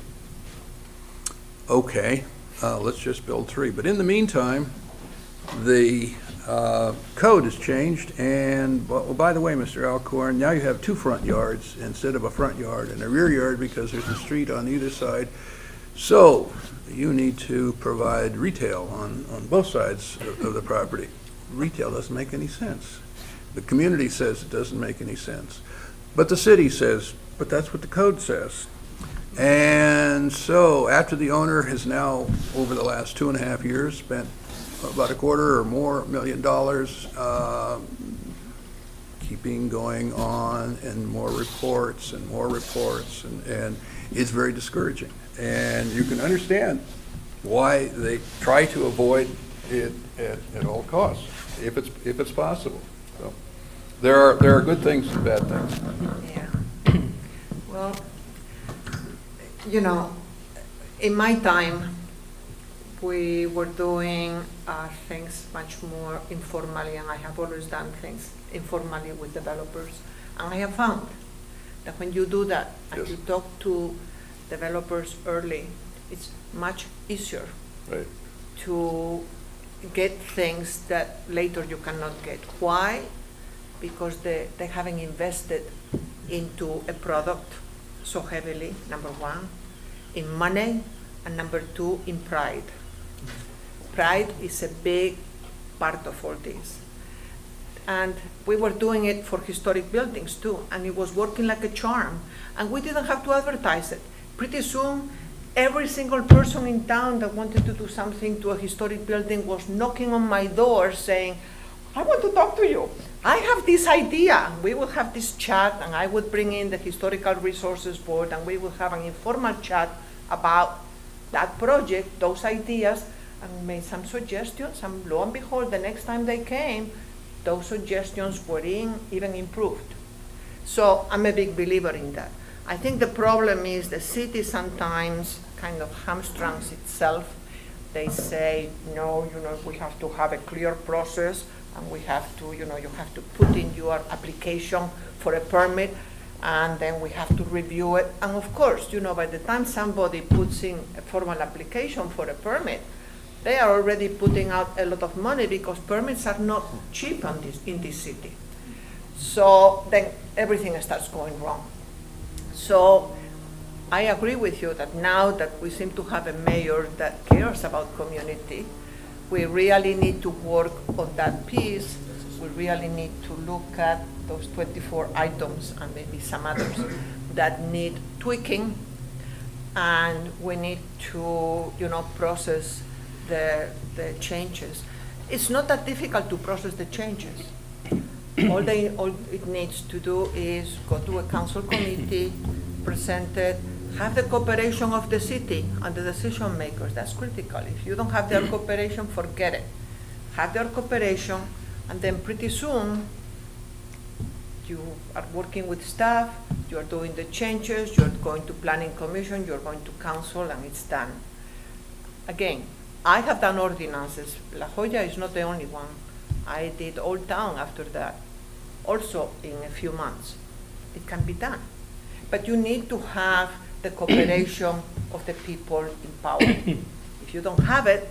Okay, let's just build 3. But in the meantime, the code has changed, and well, by the way, Mr. Alcorn, now you have 2 front yards instead of a front yard and a rear yard because there's a street on either side. So you need to provide retail on both sides of the property. Retail doesn't make any sense. The community says it doesn't make any sense. But the city says, but that's what the code says. And so after the owner has now, over the last 2.5 years, spent about $250,000 or more keeping going on, and more reports, and it's very discouraging. And you can understand why they try to avoid it at all costs, if it's possible. So there are good things and bad things. Yeah. Well, you know, in my time, we were doing things much more informally, and I have always done things informally with developers. And I have found that when you do that, and you talk to developers early, it's much easier to get things that later you cannot get. Why? Because they haven't invested into a product so heavily, number 1, in money, and number 2, in pride. Pride is a big part of all this. And we were doing it for historic buildings too, and it was working like a charm, and we didn't have to advertise it. Pretty soon, every single person in town that wanted to do something to a historic building was knocking on my door saying, I want to talk to you. I have this idea. We would have this chat, and I would bring in the Historical Resources Board, and we would have an informal chat about that project, those ideas, and made some suggestions, and lo and behold, the next time they came, those suggestions were even improved. So I'm a big believer in that. I think the problem is the city sometimes kind of hamstrings itself. They say, no, we have to have a clear process, and we have to, you have to put in your application for a permit, and then we have to review it. And of course, by the time somebody puts in a formal application for a permit, they are already putting out a lot of money, because permits are not cheap in this city. So then everything starts going wrong. So I agree with you that now that we seem to have a mayor that cares about community, we really need to work on that piece. We really need to look at those 24 items and maybe some others that need tweaking, and we need to, process the changes. It's not that difficult to process the changes. All it needs to do is go to a council committee, present it, have the cooperation of the city and the decision makers. That's critical. If you don't have their cooperation, forget it. Have their cooperation, and then pretty soon you are working with staff, you are doing the changes, you're going to planning commission, you're going to council, and it's done. Again, I have done ordinances. La Jolla is not the only one. I did Old Town after that, also in a few months. It can be done. But you need to have the cooperation of the people in power. If you don't have it,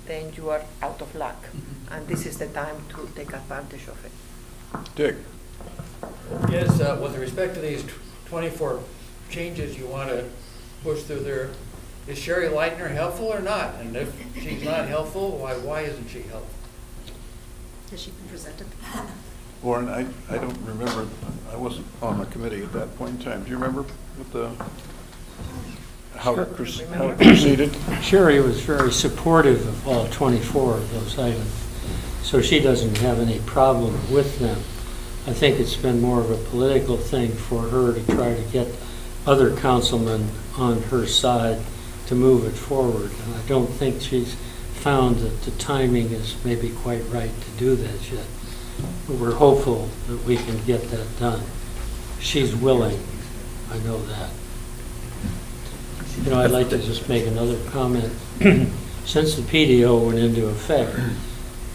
then you are out of luck. And this is the time to take advantage of it. Dick. Yes, with respect to these 24 changes you want to push through there, is Sherry Leitner helpful or not? And if she's not helpful, why isn't she helpful? Has she been presented? Warren, I don't remember, I wasn't on the committee at that point in time. Do you remember what how it proceeded? Sherry was very supportive of all 24 of those items, so she doesn't have any problem with them. I think it's been more of a political thing for her to try to get other councilmen on her side to move it forward. And I don't think she's found that the timing is maybe quite right to do that yet. But we're hopeful that we can get that done. She's willing, I know that. I'd like to just make another comment. Since the PDO went into effect,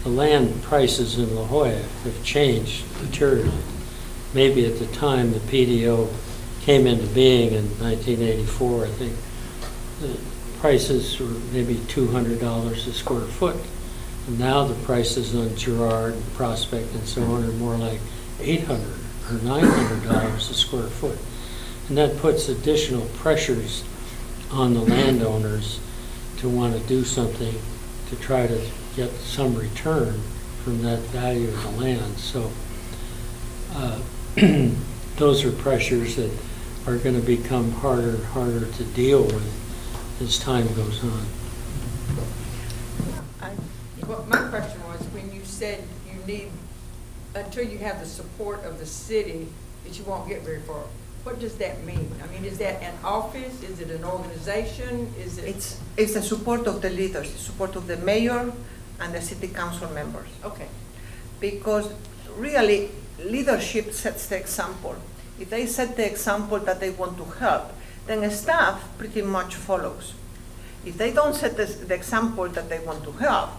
the land prices in La Jolla have changed materially. Maybe at the time the PDO came into being in 1984, I think the prices were maybe $200 a square foot. And now the prices on Girard and Prospect and so on are more like $800 or $900 a square foot. And that puts additional pressures on the landowners to want to do something to try to get some return from that value of the land. So those are pressures that are going to become harder and harder to deal with as time goes on. Well, my question was, when you said you need, until you have the support of the city, that you won't get very far. What does that mean? I mean, is that an office? Is it an organization? Is it? It's the support of the leaders, the support of the mayor and the city council members. Okay. Because really, leadership sets the example. If they set the example that they want to help, then staff pretty much follows. If they don't set the example that they want to help,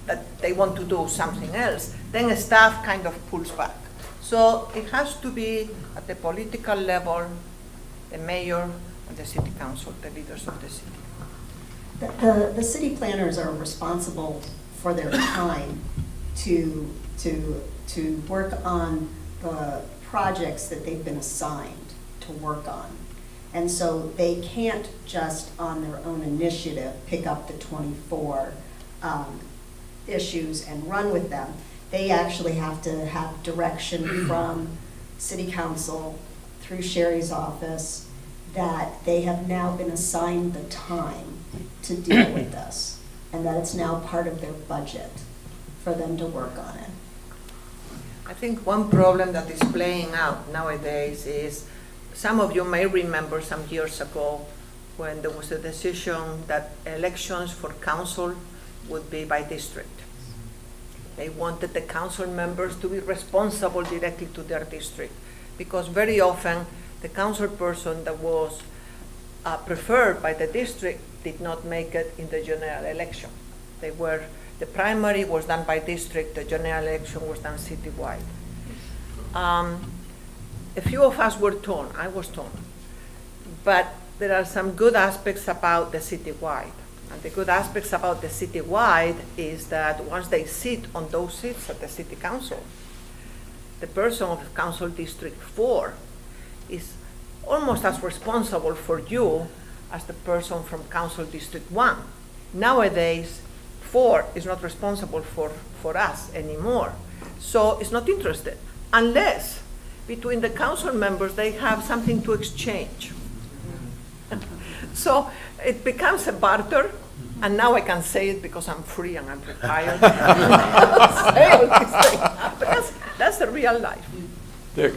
that they want to do something else, then staff kind of pulls back. So it has to be at the political level, the mayor and the city council, the leaders of the city. The city planners are responsible for their time to work on the projects that they've been assigned to work on. And so they can't just on their own initiative pick up the 24 issues and run with them. They actually have to have direction from city council through Sherry's office that they have now been assigned the time to deal with this, and that it's now part of their budget for them to work on it. I think one problem that is playing out nowadays is, some of you may remember some years ago when there was a decision that elections for council would be by district. They wanted the council members to be responsible directly to their district, because very often the council person that was preferred by the district did not make it in the general election. The primary was done by district, the general election was done citywide. A few of us were torn, I was torn. But there are some good aspects about the citywide. And the good aspects about the citywide is that once they sit on those seats at the city council, the person of Council District 4 is almost as responsible for you as the person from Council District 1. Nowadays, 4 is not responsible for us anymore. So it's not interested, unless between the council members they have something to exchange. So it becomes a barter, and now I can say it because I'm free and I'm retired. Say all these things. But that's the real life. Dick.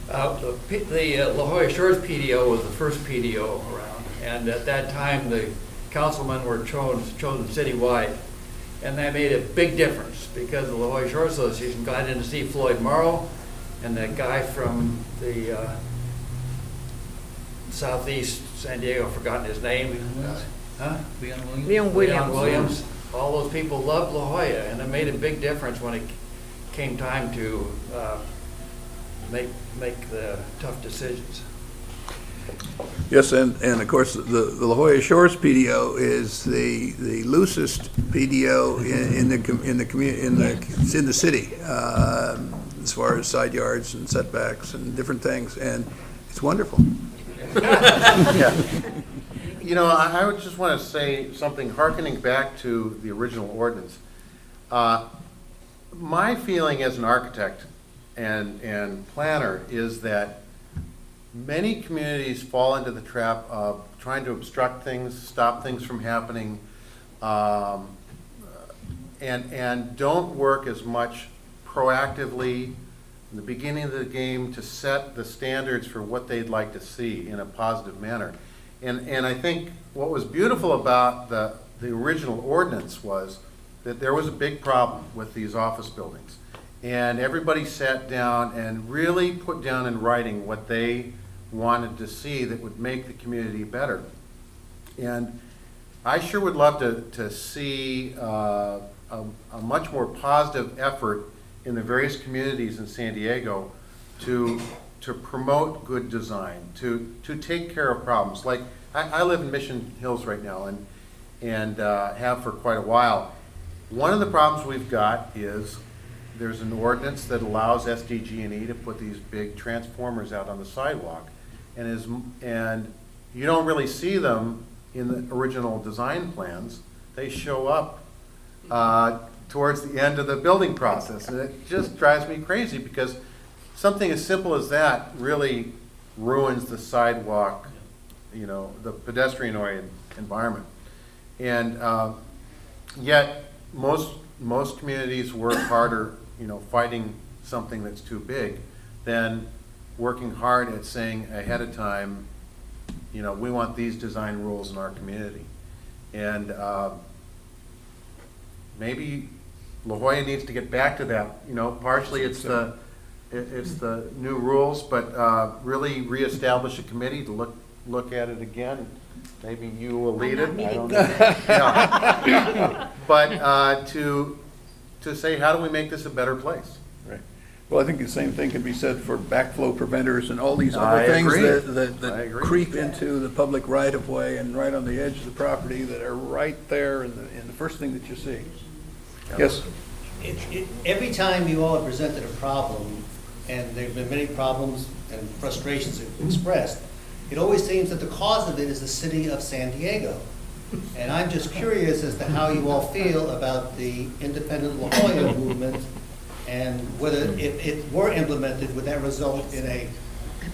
The La Jolla Shores PDO was the first PDO around, and at that time the councilmen were chosen citywide, and that made a big difference because the La Jolla Shores Association got in to see Floyd Morrow, and that guy from the southeast San Diego, I've forgotten his name. Leon Williams. Leon Williams. All those people loved La Jolla, and it made a big difference when it came time to make the tough decisions. Yes, and of course, the La Jolla Shores PDO is the loosest PDO in the city, as far as side yards and setbacks and different things, and it's wonderful. Yeah. You know, I would just want to say something hearkening back to the original ordinance. My feeling as an architect and planner is that many communities fall into the trap of trying to obstruct things, stop things from happening, and don't work as much proactively in the beginning of the game to set the standards for what they'd like to see in a positive manner. And I think what was beautiful about the original ordinance was that there was a big problem with these office buildings. And everybody sat down and really put down in writing what they wanted to see that would make the community better. And I sure would love to see a much more positive effort in the various communities in San Diego to promote good design, to take care of problems. Like, I live in Mission Hills right now and have for quite a while. One of the problems we've got is there's an ordinance that allows SDG&E to put these big transformers out on the sidewalk, and you don't really see them in the original design plans. They show up towards the end of the building process, and it just drives me crazy because something as simple as that really ruins the sidewalk, you know, the pedestrian-oriented environment. And yet most communities work harder, you know, fighting something that's too big than working hard at saying ahead of time, you know, we want these design rules in our community. And maybe La Jolla needs to get back to that. You know, partially it's the new rules, but really reestablish a committee to look at it again. Maybe you will lead it. I don't know. Yeah. But to say, how do we make this a better place? Right. Well, I think the same thing can be said for backflow preventers and all these other things that creep into the public right-of-way and right on the edge of the property that are right there in the first thing that you see. Yes? Every time you all have presented a problem, and there have been many problems and frustrations expressed, it always seems that the cause of it is the city of San Diego. And I'm just curious as to how you all feel about the independent La Jolla movement, and whether if it were implemented, would that result in a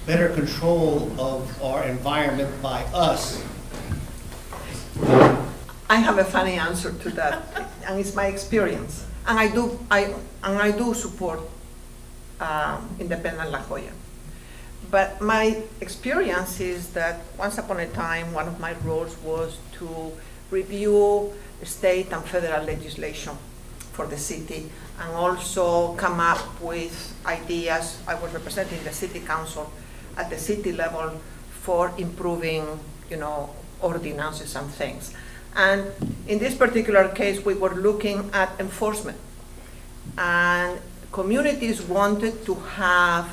better control of our environment by us? I have a funny answer to that, and it's my experience. And I do support independent La Jolla. But my experience is that once upon a time, one of my roles was to review state and federal legislation for the city, and also come up with ideas. I was representing the city council, at the city level for improving, ordinances and things. And in this particular case, we were looking at enforcement. And communities wanted to have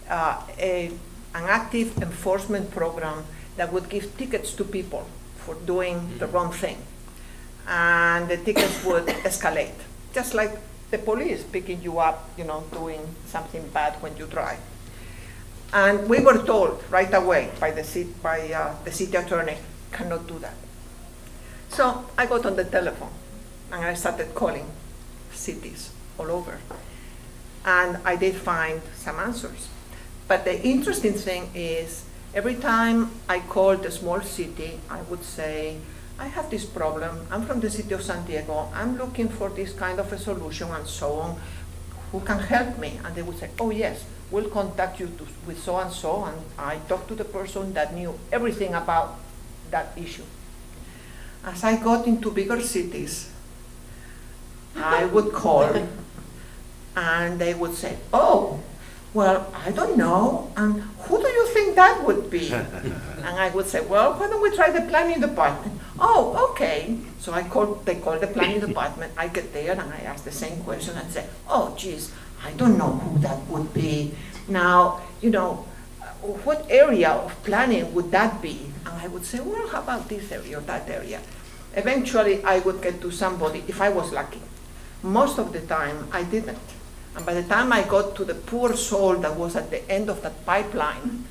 an active enforcement program that would give tickets to people for doing the wrong thing. And the tickets would escalate, just like the police picking you up, doing something bad when you drive. And we were told right away by the city attorney, cannot do that. So I got on the telephone and I started calling cities all over. And I did find some answers. But the interesting thing is, every time I called a small city, I would say, I have this problem, I'm from the city of San Diego, I'm looking for this kind of a solution and so on, who can help me? And they would say, oh yes, we'll contact you with so and so, and I talked to the person that knew everything about that issue. As I got into bigger cities, I would call and they would say, oh, well, I don't know, and who do you think that would be? And I would say, well, why don't we try the planning department? Oh, okay. So they call the planning department. I get there and I ask the same question and say, oh, geez, I don't know who that would be. Now, what area of planning would that be? And I would say, well, how about this area or that area? Eventually, I would get to somebody, if I was lucky. Most of the time, I didn't. And by the time I got to the poor soul that was at the end of that pipeline,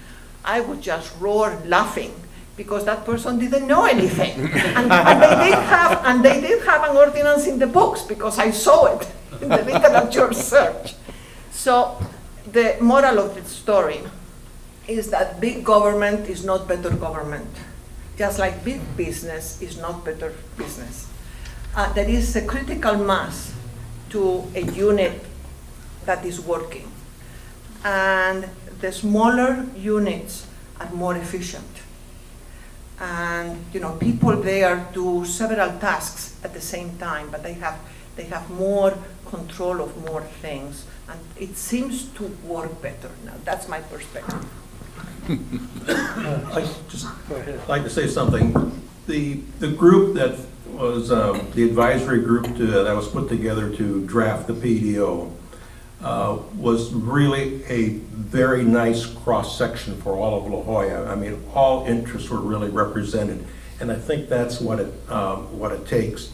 I would just roar laughing because that person didn't know anything. and they did have an ordinance in the books because I saw it in the literature search. So the moral of the story is that big government is not better government, just like big business is not better business. There is a critical mass to a unit that is working. And the smaller units are more efficient. And people there do several tasks at the same time, but they have more control of more things. And it seems to work better now. That's my perspective. I'd just like to say something. The group that was the advisory group that was put together to draft the PDO was really a very nice cross-section for all of La Jolla. I mean, all interests were really represented, and I think that's what it takes.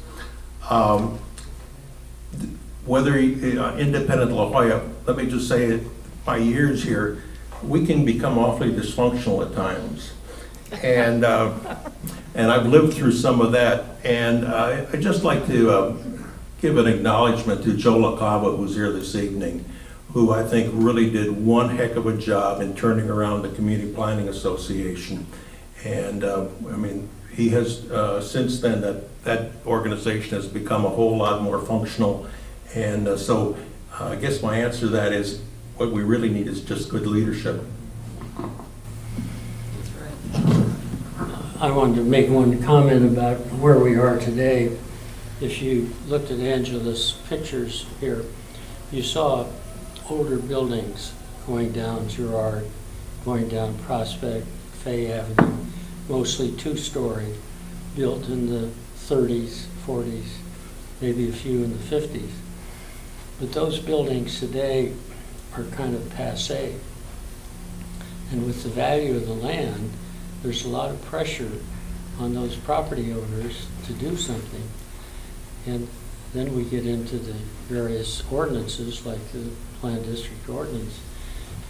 Whether independent La Jolla, let me just say it, my years here, we can become awfully dysfunctional at times, and I've lived through some of that, and I'd just like to give an acknowledgement to Joe LaCava, who's here this evening, who I think really did one heck of a job in turning around the Community Planning Association. And I mean, he has, since then, that organization has become a whole lot more functional. And so I guess my answer to that is what we really need is just good leadership. I wanted to make one comment about where we are today. If you looked at Angela's pictures here, you saw older buildings going down Girard, going down Prospect, Fay Avenue, mostly two-story, built in the 30s, 40s, maybe a few in the 50s. But those buildings today are kind of passé. And with the value of the land, there's a lot of pressure on those property owners to do something. And then we get into the various ordinances, like the Plan District Ordinance,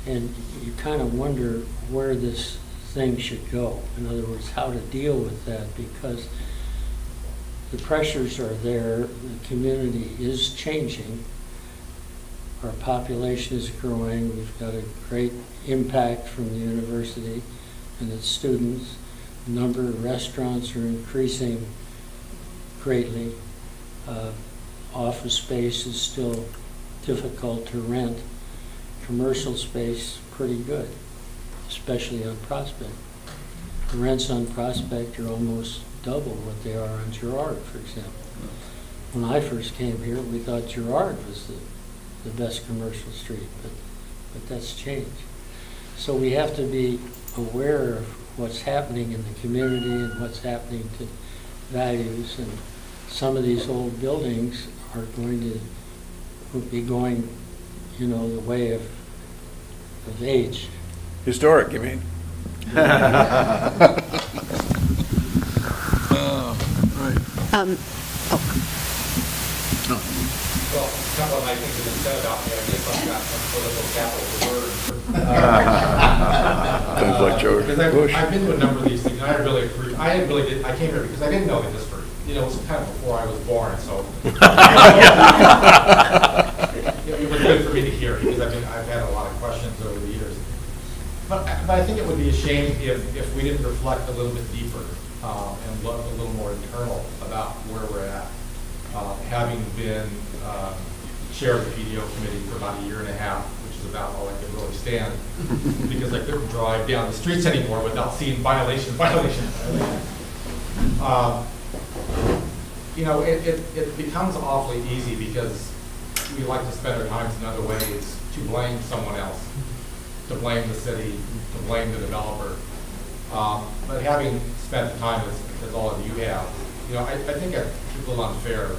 and you kind of wonder where this thing should go. In other words, how to deal with that, because the pressures are there, the community is changing, our population is growing, we've got a great impact from the university and its students, the number of restaurants are increasing greatly. Office space is still difficult to rent. Commercial space, pretty good, especially on Prospect. The rents on Prospect are almost double what they are on Girard, for example. When I first came here, we thought Girard was the best commercial street, but that's changed. So we have to be aware of what's happening in the community and what's happening to values. And some of these old buildings are going to be going, you know, the way of age. Historic, you mean? Well, a couple of my things have been said about me. I guess I've got some political capital to burn. Sounds like George Bush. I've been to a number of these things, and I really appreciate. I came here because I didn't know the history. You know, it was kind of before I was born, so it was good for me to hear because I've had a lot of questions over the years. But I think it would be a shame if we didn't reflect a little bit deeper and look a little more internal about where we're at. Having been chair of the PDO committee for about a year and a half, which is about all I could really stand, because I couldn't drive down the streets anymore without seeing violation. You know, it becomes awfully easy because we like to spend our time in other ways to blame someone else, to blame the city, to blame the developer. But having spent the time as all of you have, you know, I think it's a little unfair,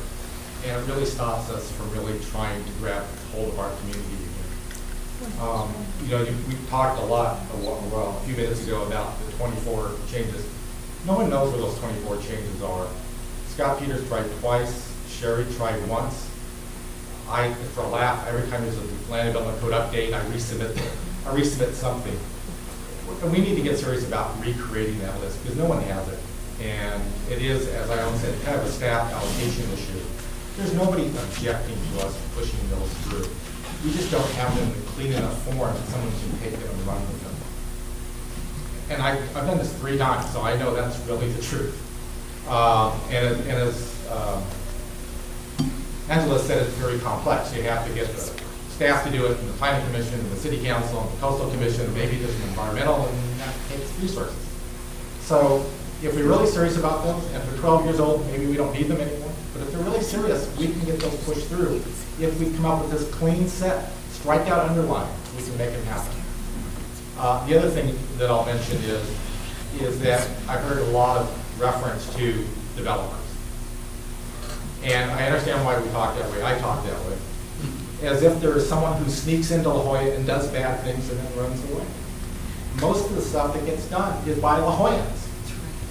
and it really stops us from really trying to grab hold of our community again. You know, we talked a lot, well, a few minutes ago about the 24 changes. No one knows where those 24 changes are. Scott Peters tried twice, Sherry tried once. For a laugh, every time there's a land development code update, I resubmit something. And we need to get serious about recreating that list because no one has it. And it is, as I always said, kind of a staff allocation issue. There's nobody objecting to us pushing those through. We just don't have them in clean enough form that someone can take them and run with them. And I've done this 3 times, so I know that's really the truth. And as Angela said, it's very complex. You have to get the staff to do it, and the planning commission, and the city council, and the coastal commission, and maybe there's an environmental, and that takes resources. So if we're really serious about them, and if they're 12 years old, maybe we don't need them anymore. But if they're really serious, we can get those pushed through. If we come up with this clean set, strike out underline, we can make it happen. The other thing that I'll mention is that I've heard a lot of reference to developers. And I understand why we talk that way. I talk that way. As if there is someone who sneaks into La Jolla and does bad things and then runs away. Most of the stuff that gets done is by La Jollans.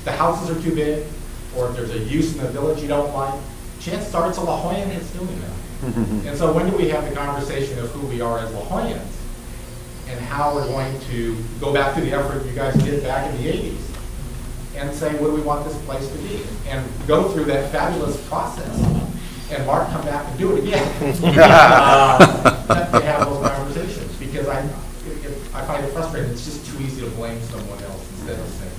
The houses are too big, or if there's a use in the village you don't like, chances are it's a La Jollan that's doing that. And so when do we have the conversation of who we are as La Jollans and how we're going to go back to the effort you guys did back in the 80s and say, what do we want this place to be? And go through that fabulous process. And Mark come back and do it again. To have those conversations, because I find it frustrating. It's just too easy to blame someone else instead of saying,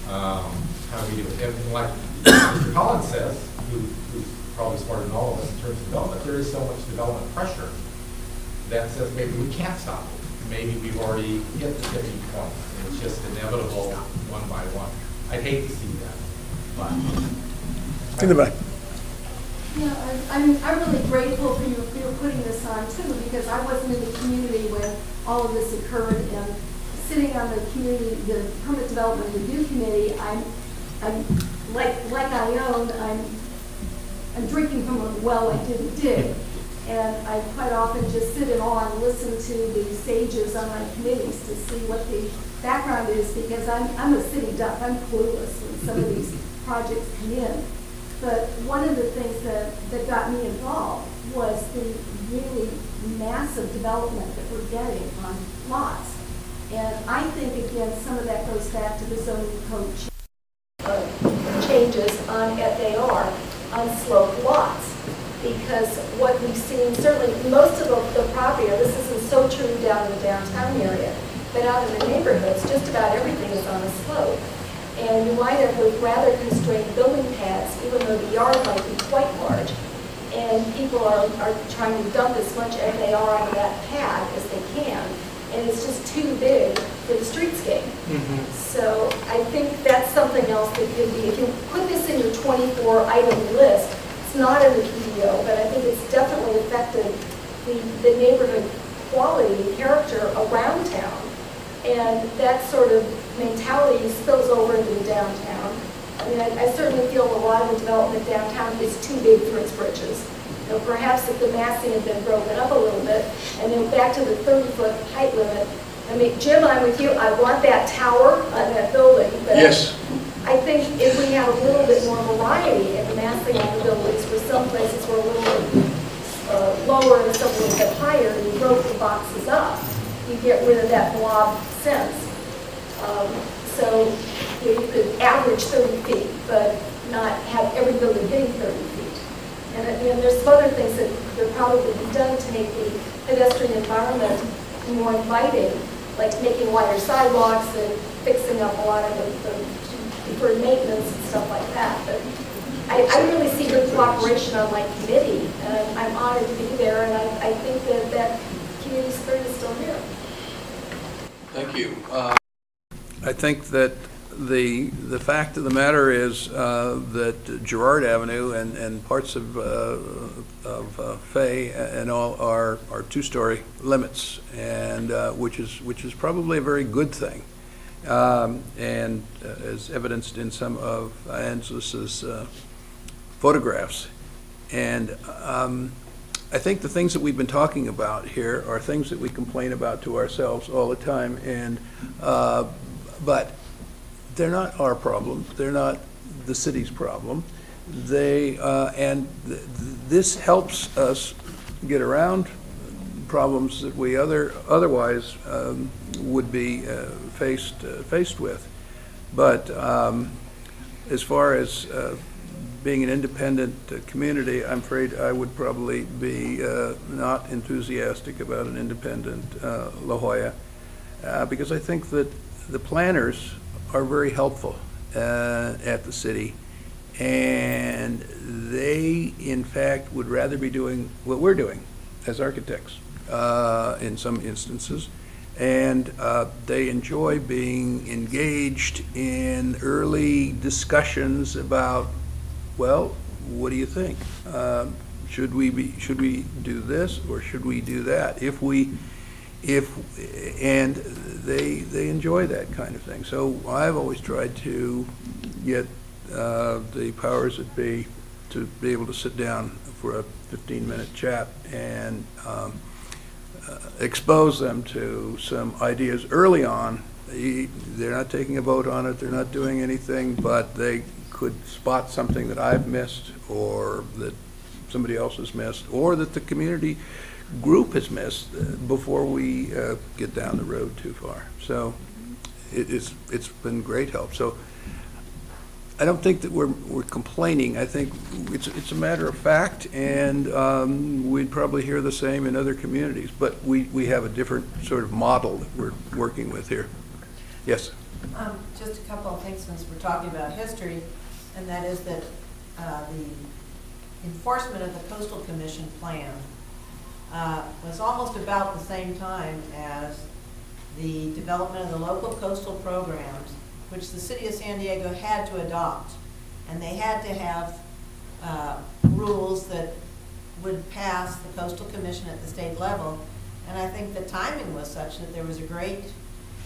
how do we do it? And like Mr. Collins says, who's probably smarter than all of us in terms of development, there is so much development pressure that says maybe we can't stop it. Maybe we've already hit the tipping point, and it's just inevitable one by one. I'd hate to see that. But in the back. Yeah, I'm really grateful for you putting this on too, because I wasn't in the community when all of this occurred, and sitting on the permit development review committee, I'm like I own, I'm drinking from a well I didn't dig. And I quite often just sit in awe and listen to the sages on my committees to see what the background is, because I'm a city duck. I'm clueless when some of these projects come in. But one of the things that got me involved was the really massive development that we're getting on lots. And I think, again, some of that goes back to the zoning code changes on FAR on sloped lots. Because what we've seen, certainly most of the property, this isn't so true down in the downtown area, but out in the neighborhoods, just about everything is on a slope. And you wind up with rather constrained building pads, even though the yard might be quite large. And people are trying to dump as much FAR out of that pad as they can. And it's just too big for the streetscape. So I think that's something else that could be, if you put this in your 24-item list, it's not in the PDO, but I think it's definitely affected the neighborhood quality and character around town. And that sort of mentality spills over into the downtown. I mean, I certainly feel a lot of the development downtown is too big for its britches. You know, perhaps if the massing had been broken up a little bit, and then back to the 30-foot height limit. I mean, Jim, I'm with you. I want that tower on that building. But Yes. I think if we have a little bit more variety in the massing of the buildings, for some places we're a little bit lower and some a little bit higher, and you broke the boxes up, you get rid of that blob sense. So you could average 30 feet, but not have every building being 30 feet. And there's some other things that could probably be done to make the pedestrian environment more inviting, like making wider sidewalks and fixing up a lot of the deferred maintenance and stuff like that. But I really see good cooperation on my committee, and I'm honored to be there, and I think that that community spirit is still here. Thank you. I think that the fact of the matter is that Girard Avenue and parts of Fay and all are two-story limits, and which is probably a very good thing, and as evidenced in some of Angelus's photographs. And I think the things that we've been talking about here are things that we complain about to ourselves all the time, and but they're not our problem. They're not the city's problem. They this helps us get around problems that we otherwise would be faced with. But as far as being an independent community, I'm afraid I would probably be not enthusiastic about an independent La Jolla, because I think that the planners are very helpful at the city, and they, in fact, would rather be doing what we're doing as architects in some instances, and they enjoy being engaged in early discussions about, well, what do you think? Should we do this or should we do that? And they enjoy that kind of thing. So I've always tried to get the powers that be to be able to sit down for a 15-minute chat and expose them to some ideas early on. They're not taking a vote on it, they're not doing anything, but they could spot something that I've missed or that somebody else has missed or that the community group has missed before we get down the road too far. So it's been great help. So I don't think that we're complaining. I think it's a matter of fact, and we'd probably hear the same in other communities, but we have a different sort of model that we're working with here. Yes? Just a couple of things since we're talking about history, and that is that the enforcement of the Coastal Commission plan was almost about the same time as the development of the local coastal programs, which the city of San Diego had to adopt. And they had to have rules that would pass the Coastal Commission at the state level. And I think the timing was such that there was a great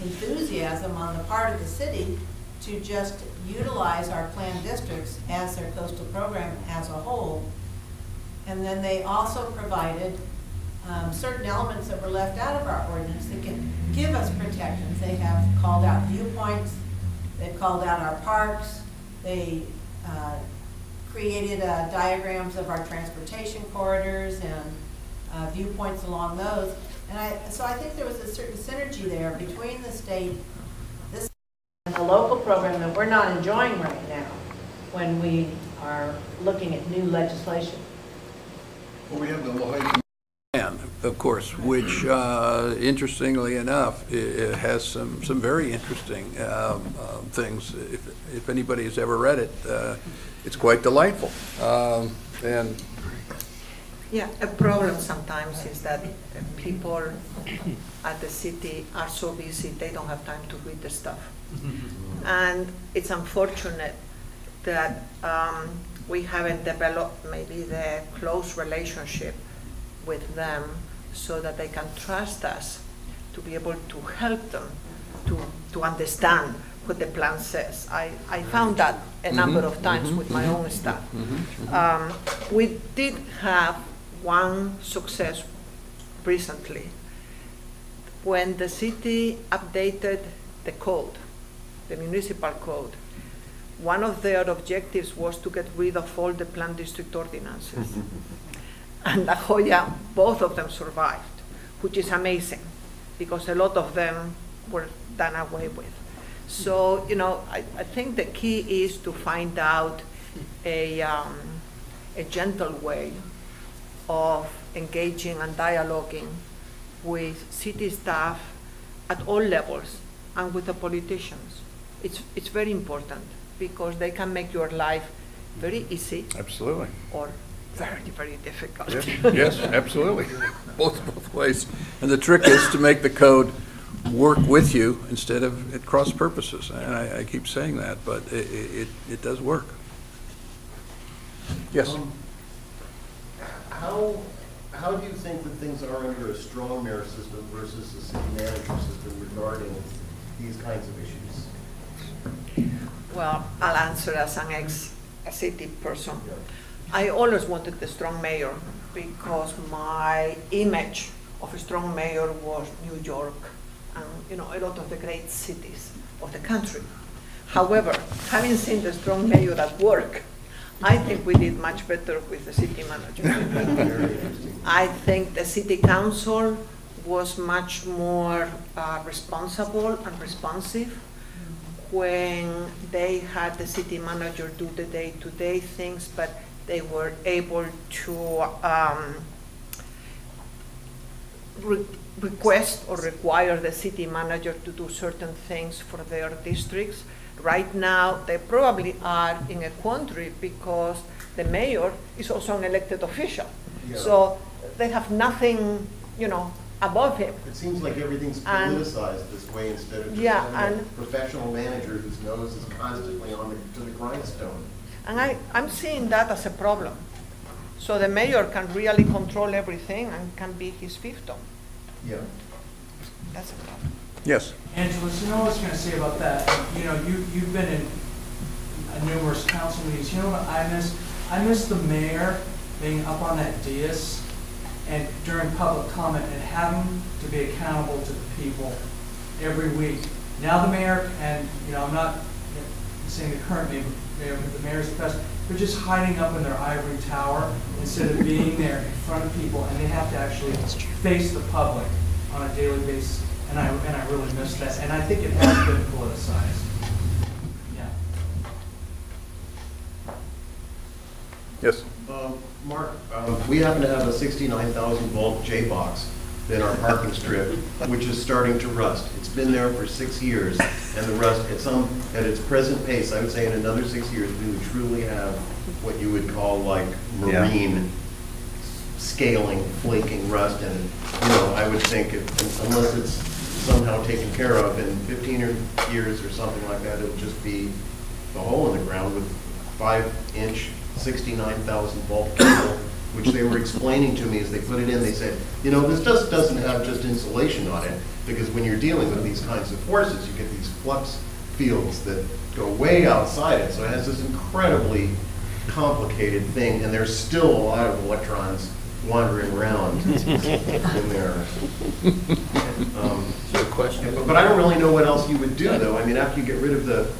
enthusiasm on the part of the city to just utilize our planned districts as their coastal program as a whole. And then they also provided certain elements that were left out of our ordinance that can give us protections. They have called out viewpoints, they've called out our parks, they created diagrams of our transportation corridors and viewpoints along those. And so I think there was a certain synergy there between the state, this, and the local program that we're not enjoying right now when we are looking at new legislation. Well, we have the La Jolla plan, of course, which, interestingly enough, it has some very interesting things. If anybody has ever read it, it's quite delightful. And yeah, a problem sometimes is that people at the city are so busy they don't have time to read the stuff. And it's unfortunate that we haven't developed maybe the close relationship with them so that they can trust us to be able to help them to understand what the plan says. I found that a number of times with my own staff. We did have one success recently when the city updated the code, the municipal code. One of their objectives was to get rid of all the planned district ordinances. And La Jolla, both of them survived, which is amazing because a lot of them were done away with. So, you know, I think the key is to find out a gentle way of engaging and dialoguing with city staff at all levels and with the politicians. It's very important because they can make your life very easy. Absolutely. Or very, very difficult. Yes, yes, absolutely. Both ways. And the trick is to make the code work with you instead of at cross purposes. And I keep saying that, but it does work. Yes? How do you think that things are under a strong mayor system versus a city manager system regarding these kinds of issues? Well, I'll answer as an ex-city person. I always wanted the strong mayor because my image of a strong mayor was New York and, you know, a lot of the great cities of the country. However, having seen the strong mayor at work, I think we did much better with the city manager. I think the city council was much more responsible and responsive when they had the city manager do the day-to-day things, but they were able to request or require the city manager to do certain things for their districts. Right now, they probably are in a quandary because the mayor is also an elected official. Yeah. So they have nothing, you know, above him. It seems like everything's politicized this way instead of just a professional manager whose nose is constantly to the grindstone. And I'm seeing that as a problem. So the mayor can really control everything and can be his fiefdom. Yeah. That's a problem. Yes. Angela, you know what I was going to say about that? You know, you've been in numerous council meetings. You know what I miss? I miss the mayor being up on that dais and during public comment and having to be accountable to the people every week. Now the mayor, and you know, I'm not saying the current mayor, but the mayor's the best, they're just hiding up in their ivory tower instead of being there in front of people, and they have to actually face the public on a daily basis. And I really miss that, and I think it has been politicized. Yeah. Yes. Mark, we happen to have a 69,000 volt J-box in our parking strip, which is starting to rust. It's been there for 6 years, and the rust at its present pace, I would say in another 6 years, we would truly have what you would call like marine scaling, flaking rust, and you know, I would think unless it's somehow taken care of in 15 years or something like that, it'll just be the hole in the ground with 5-inch 69,000 volt cable, which they were explaining to me as they put it in. They said, you know, this just doesn't have just insulation on it, because when you're dealing with these kinds of forces, you get these flux fields that go way outside it. So it has this incredibly complicated thing, and there's still a lot of electrons wandering around in there. But I don't really know what else you would do, though. I mean, after you get rid of the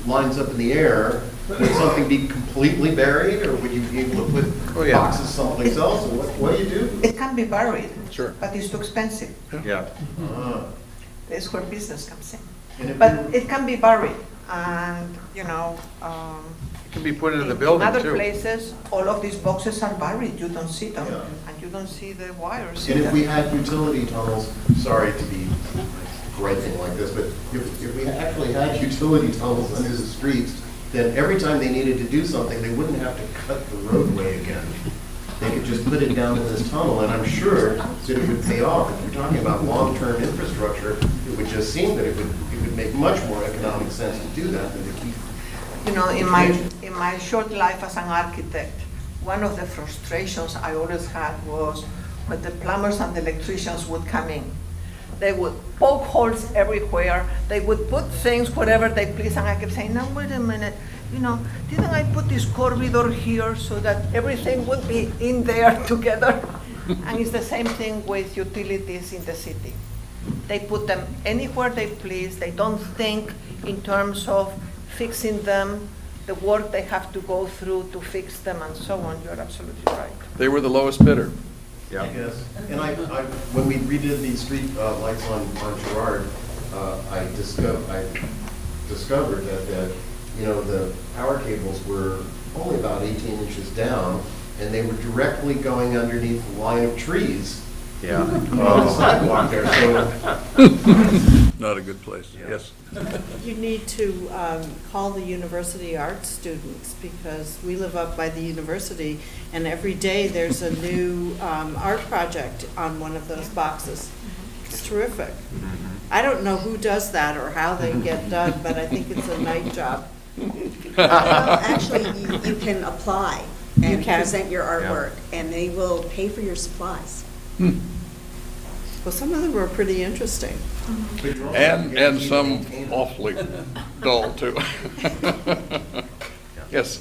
lines up in the air, would something be completely buried, or would you be able to put boxes someplace else? Or what do you do? It can be buried, sure, but it's too expensive. Yeah. That's where business comes in. But it can be buried, and you know, it can be put into the building in other too. Places, all of these boxes are buried. You don't see them, and you don't see the wires. And if we had utility tunnels, sorry to be griping like this, but if we actually had utility tunnels under the streets, then every time they needed to do something, they wouldn't have to cut the roadway again. They could just put it down in this tunnel, and I'm sure that it would pay off. If you're talking about long-term infrastructure, it would just seem that it would make much more economic sense to do that than to keep. You know, in my short life as an architect, one of the frustrations I always had was when the plumbers and the electricians would come in. They would poke holes everywhere. They would put things wherever they please, and I kept saying, now wait a minute, you know, didn't I put this corridor here so that everything would be in there together? And it's the same thing with utilities in the city. They put them anywhere they please. They don't think in terms of fixing them, the work they have to go through to fix them, and so on. You're absolutely right. They were the lowest bidder. Yeah. I guess. And when we redid the street lights on Girard, I discovered that you know, the power cables were only about 18 inches down, and they were directly going underneath the line of trees. Yeah. On the sidewalk there. So not a good place. Yes. You need to call the university art students, because we live up by the university, and every day there's a new art project on one of those boxes. It's terrific. I don't know who does that or how they get done, but I think it's a night job. Well, actually, you can apply and present your artwork, and they will pay for your supplies. Well, some of them were pretty interesting. And some awfully dull, too. Yes.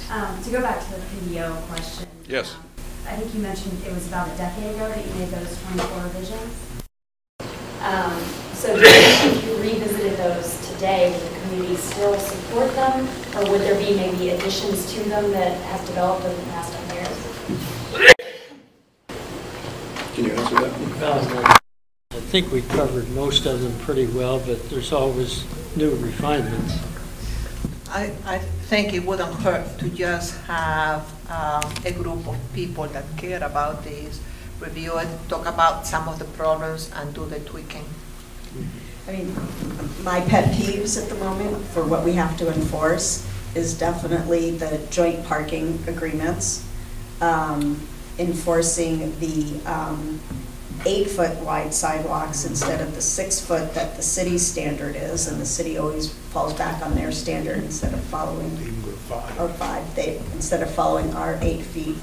To go back to the PDO question. Yes. I think you mentioned it was about a decade ago that you made those 24 revisions. So do you think if you revisited those today, would the community still support them? Or would there be maybe additions to them that have developed over the past 10 years? Can you answer that? I think we covered most of them pretty well, but there's always new refinements. I think it wouldn't hurt to just have a group of people that care about this, review it, talk about some of the problems, and do the tweaking. I mean, my pet peeves at the moment for what we have to enforce is definitely the joint parking agreements, enforcing the 8-foot wide sidewalks instead of the 6-foot that the city standard is, and the city always falls back on their standard instead of following, or 5, instead of following our 8 feet.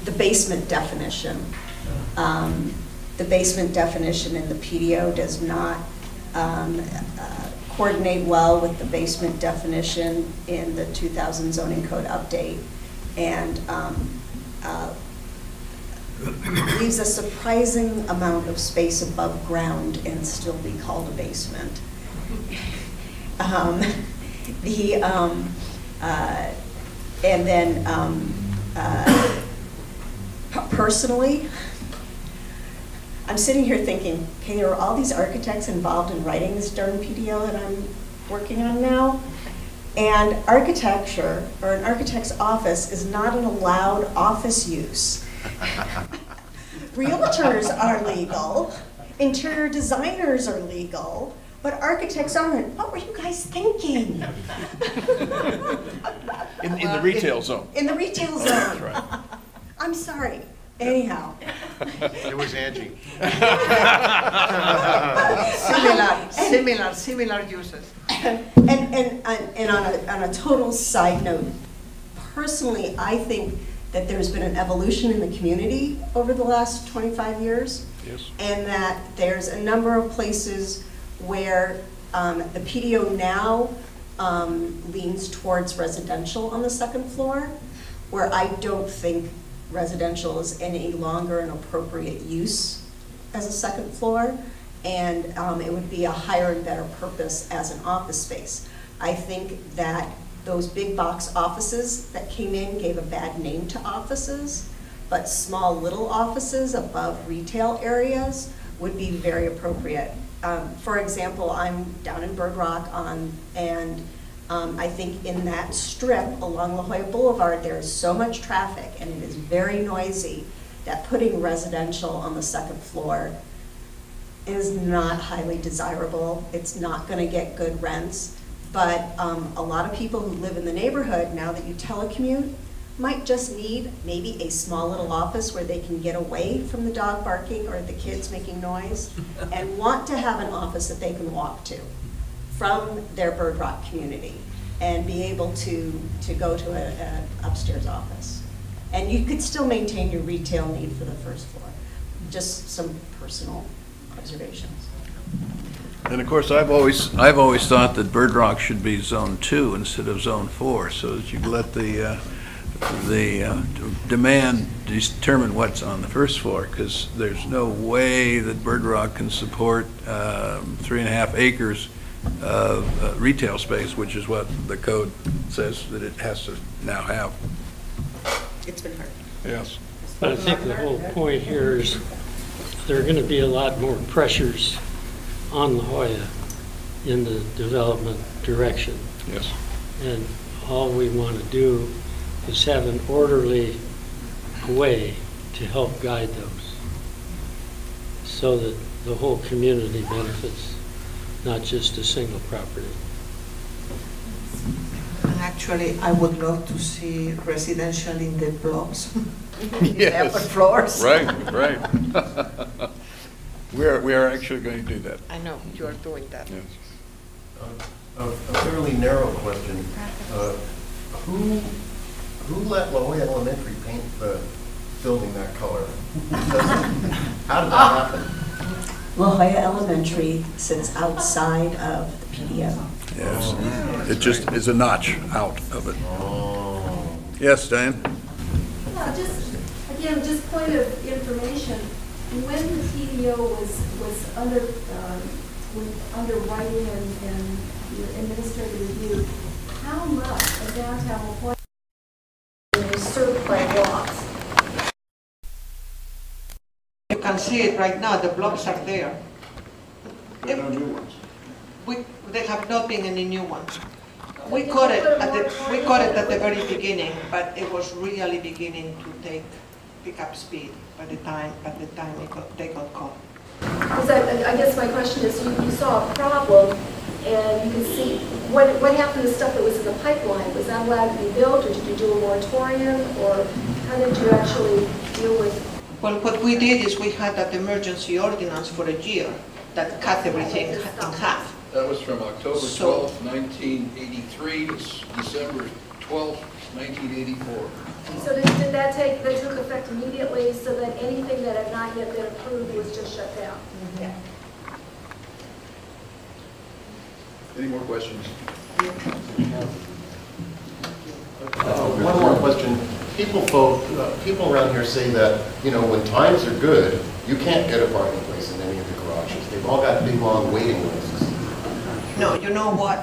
The basement definition. The basement definition in the PDO does not coordinate well with the basement definition in the 2000 zoning code update, and leaves a surprising amount of space above ground and still be called a basement. And then personally, I'm sitting here thinking, okay, there are all these architects involved in writing this darn PDO that I'm working on now, and architecture, or an architect's office, is not an allowed office use. Realtors are legal, interior designers are legal, but architects aren't. What were you guys thinking? In the retail zone. In the retail zone. That's right. I'm sorry. Anyhow. it was Angie. Similar uses. And on a total side note, personally, I think that there's been an evolution in the community over the last 25 years. Yes. And that there's a number of places where the PDO now leans towards residential on the second floor, where I don't think residential is any longer an appropriate use as a second floor, and it would be a higher and better purpose as an office space. I think that those big box offices that came in gave a bad name to offices, but small little offices above retail areas would be very appropriate. For example, I'm down in Bird Rock and I think in that strip along La Jolla Boulevard, there is so much traffic and it is very noisy that putting residential on the second floor is not highly desirable. It's not going to get good rents, but a lot of people who live in the neighborhood, now that you telecommute, might just need maybe a small little office where they can get away from the dog barking or the kids making noise and want to have an office that they can walk to from their Bird Rock community and be able to go to an upstairs office. And you could still maintain your retail need for the first floor. Just some personal observations. And of course, I've always thought that Bird Rock should be Zone 2 instead of Zone 4, so that you let the demand determine what's on the first floor, because there's no way that Bird Rock can support 3.5 acres of retail space, which is what the code says that it has to now have. It's been hard. Yes. But I think the whole point here is there are going to be a lot more pressures on La Jolla in the development direction. Yes. And all we want to do is have an orderly way to help guide those so that the whole community benefits, not just a single property. And actually, I would love to see residential in the blocks, in the upper floors. Right. We are actually going to do that. I know, you are doing that. Yes. A fairly narrow question. Who let La Jolla Elementary paint the building that color? How did that happen? La Jolla Elementary sits outside of the PDO. Yes. It just is a notch out of it. Yes, Diane? Yeah, just point of information. When the PDO was under writing and administrative review, how much of downtown La Jolla is served by blocks? You can see it right now, the blocks are there. There are no new ones. There have not been any new ones. We caught it at the very beginning, but it was really beginning to pick up speed by the time they got caught. Because I guess my question is, you saw a problem, and you can see, what happened to stuff that was in the pipeline? Was that allowed to be built, or did you do a moratorium, or how did you actually deal with? Well, what we did is we had that emergency ordinance for a year that cut everything in half. That was from October 12th, 1983 to December 12th, 1984. So did that took effect immediately, so that anything that had not yet been approved was just shut down? Yeah. Any more questions? One more question. People around here say that, when times are good, you can't get a parking place in any of the garages. They've all got big, long waiting lists. No, you know what?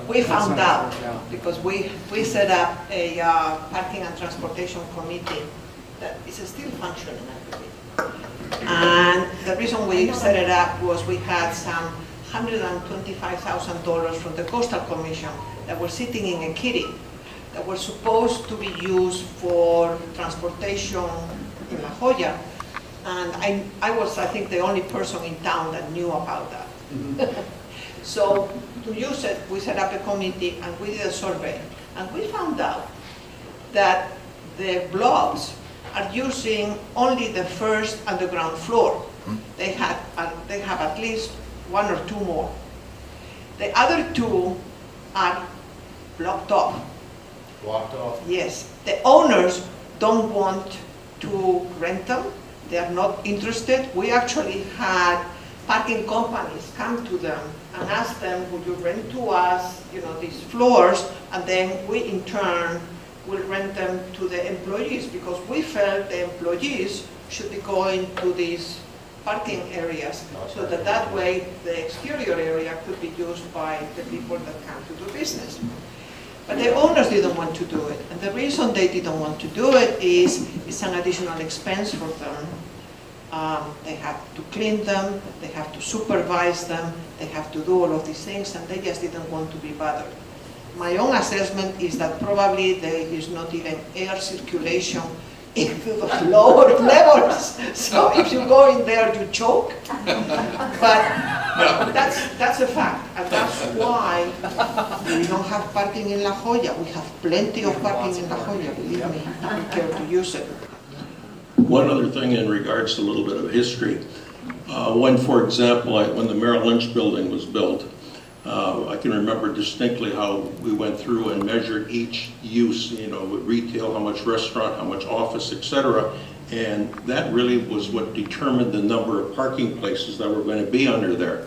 We found out because we set up a parking and transportation committee that is still functioning, I believe. And the reason we set it up was we had some $125,000 from the Coastal Commission that were sitting in a kitty that were supposed to be used for transportation in La Jolla. And I was, I think, the only person in town that knew about that. So to use it, we set up a committee and we did a survey. And we found out that the blobs are using only the first and the ground floor. They have at least one or two more. The other two are blocked off. Blocked off? Yes. The owners don't want to rent them. They are not interested. We actually had parking companies come to them and ask them, would you rent to us, these floors, and then we in turn will rent them to the employees, because we felt the employees should be going to these parking areas, so that way the exterior area could be used by the people that come to do business. But the owners didn't want to do it, and the reason they didn't want to do it is it's an additional expense for them. They have to clean them, they have to supervise them, they have to do all of these things, and they just didn't want to be bothered. My own assessment is that probably there is not even air circulation into the lower levels. So if you go in there, you choke. But that's a fact, and that's why we don't have parking in La Jolla. We have plenty of parking in La Jolla, believe me, if we care to use it. One other thing in regards to a little bit of history. When, for example, when the Merrill Lynch building was built, I can remember distinctly how we went through and measured each use, with retail, how much restaurant, how much office, etc. And that really was what determined the number of parking places that were going to be under there.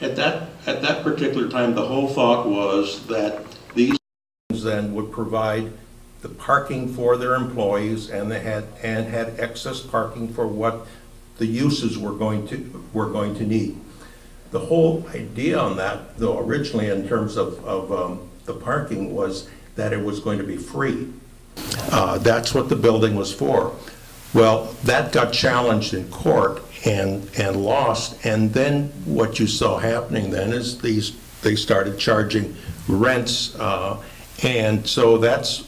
At that particular time, the whole thought was that these then would provide the parking for their employees, and they had excess parking for what the uses were going to need. The whole idea on that, though, originally in terms of the parking, was that it was going to be free. That's what the building was for. Well, that got challenged in court and lost, and then what you saw happening then is they started charging rents, and so that's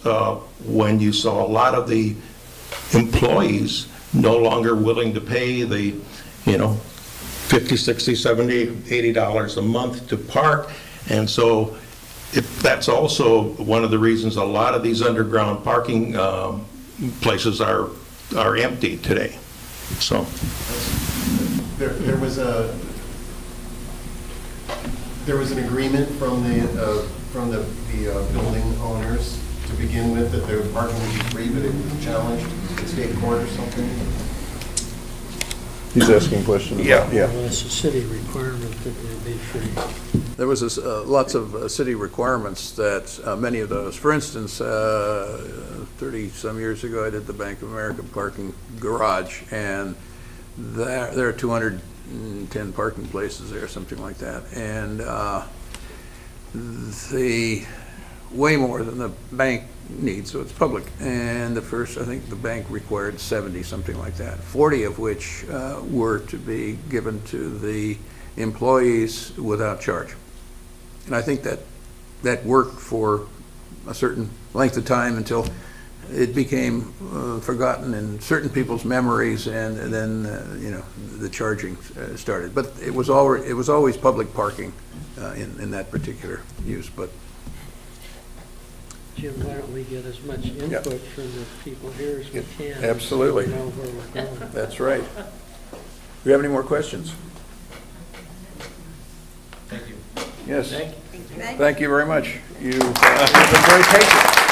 when you saw a lot of the employees no longer willing to pay the, $50, $60, $70, $80 a month to park. And so that's also one of the reasons a lot of these underground parking places are empty today. So there was an agreement from the building owners to begin with that their parking would be free, but it was challenged in state court or something. He's asking questions. Yeah. Well, it's a city requirement that it be free. There was lots of city requirements that many of those, for instance, 30-some years ago, I did the Bank of America parking garage, and there are 210 parking places there, something like that, and the way more than the bank needs, so it's public. And I think the bank required 70, something like that, 40 of which were to be given to the employees without charge. And I think that worked for a certain length of time until it became forgotten in certain people's memories, and then the charging started. But it was always public parking in that particular use. But Jim, why don't we get as much input from the people here as we can? Absolutely. So we know where we're going. That's right. Do we have any more questions? Thank you. Yes. Thank you. Thank you very much. You've been very patient.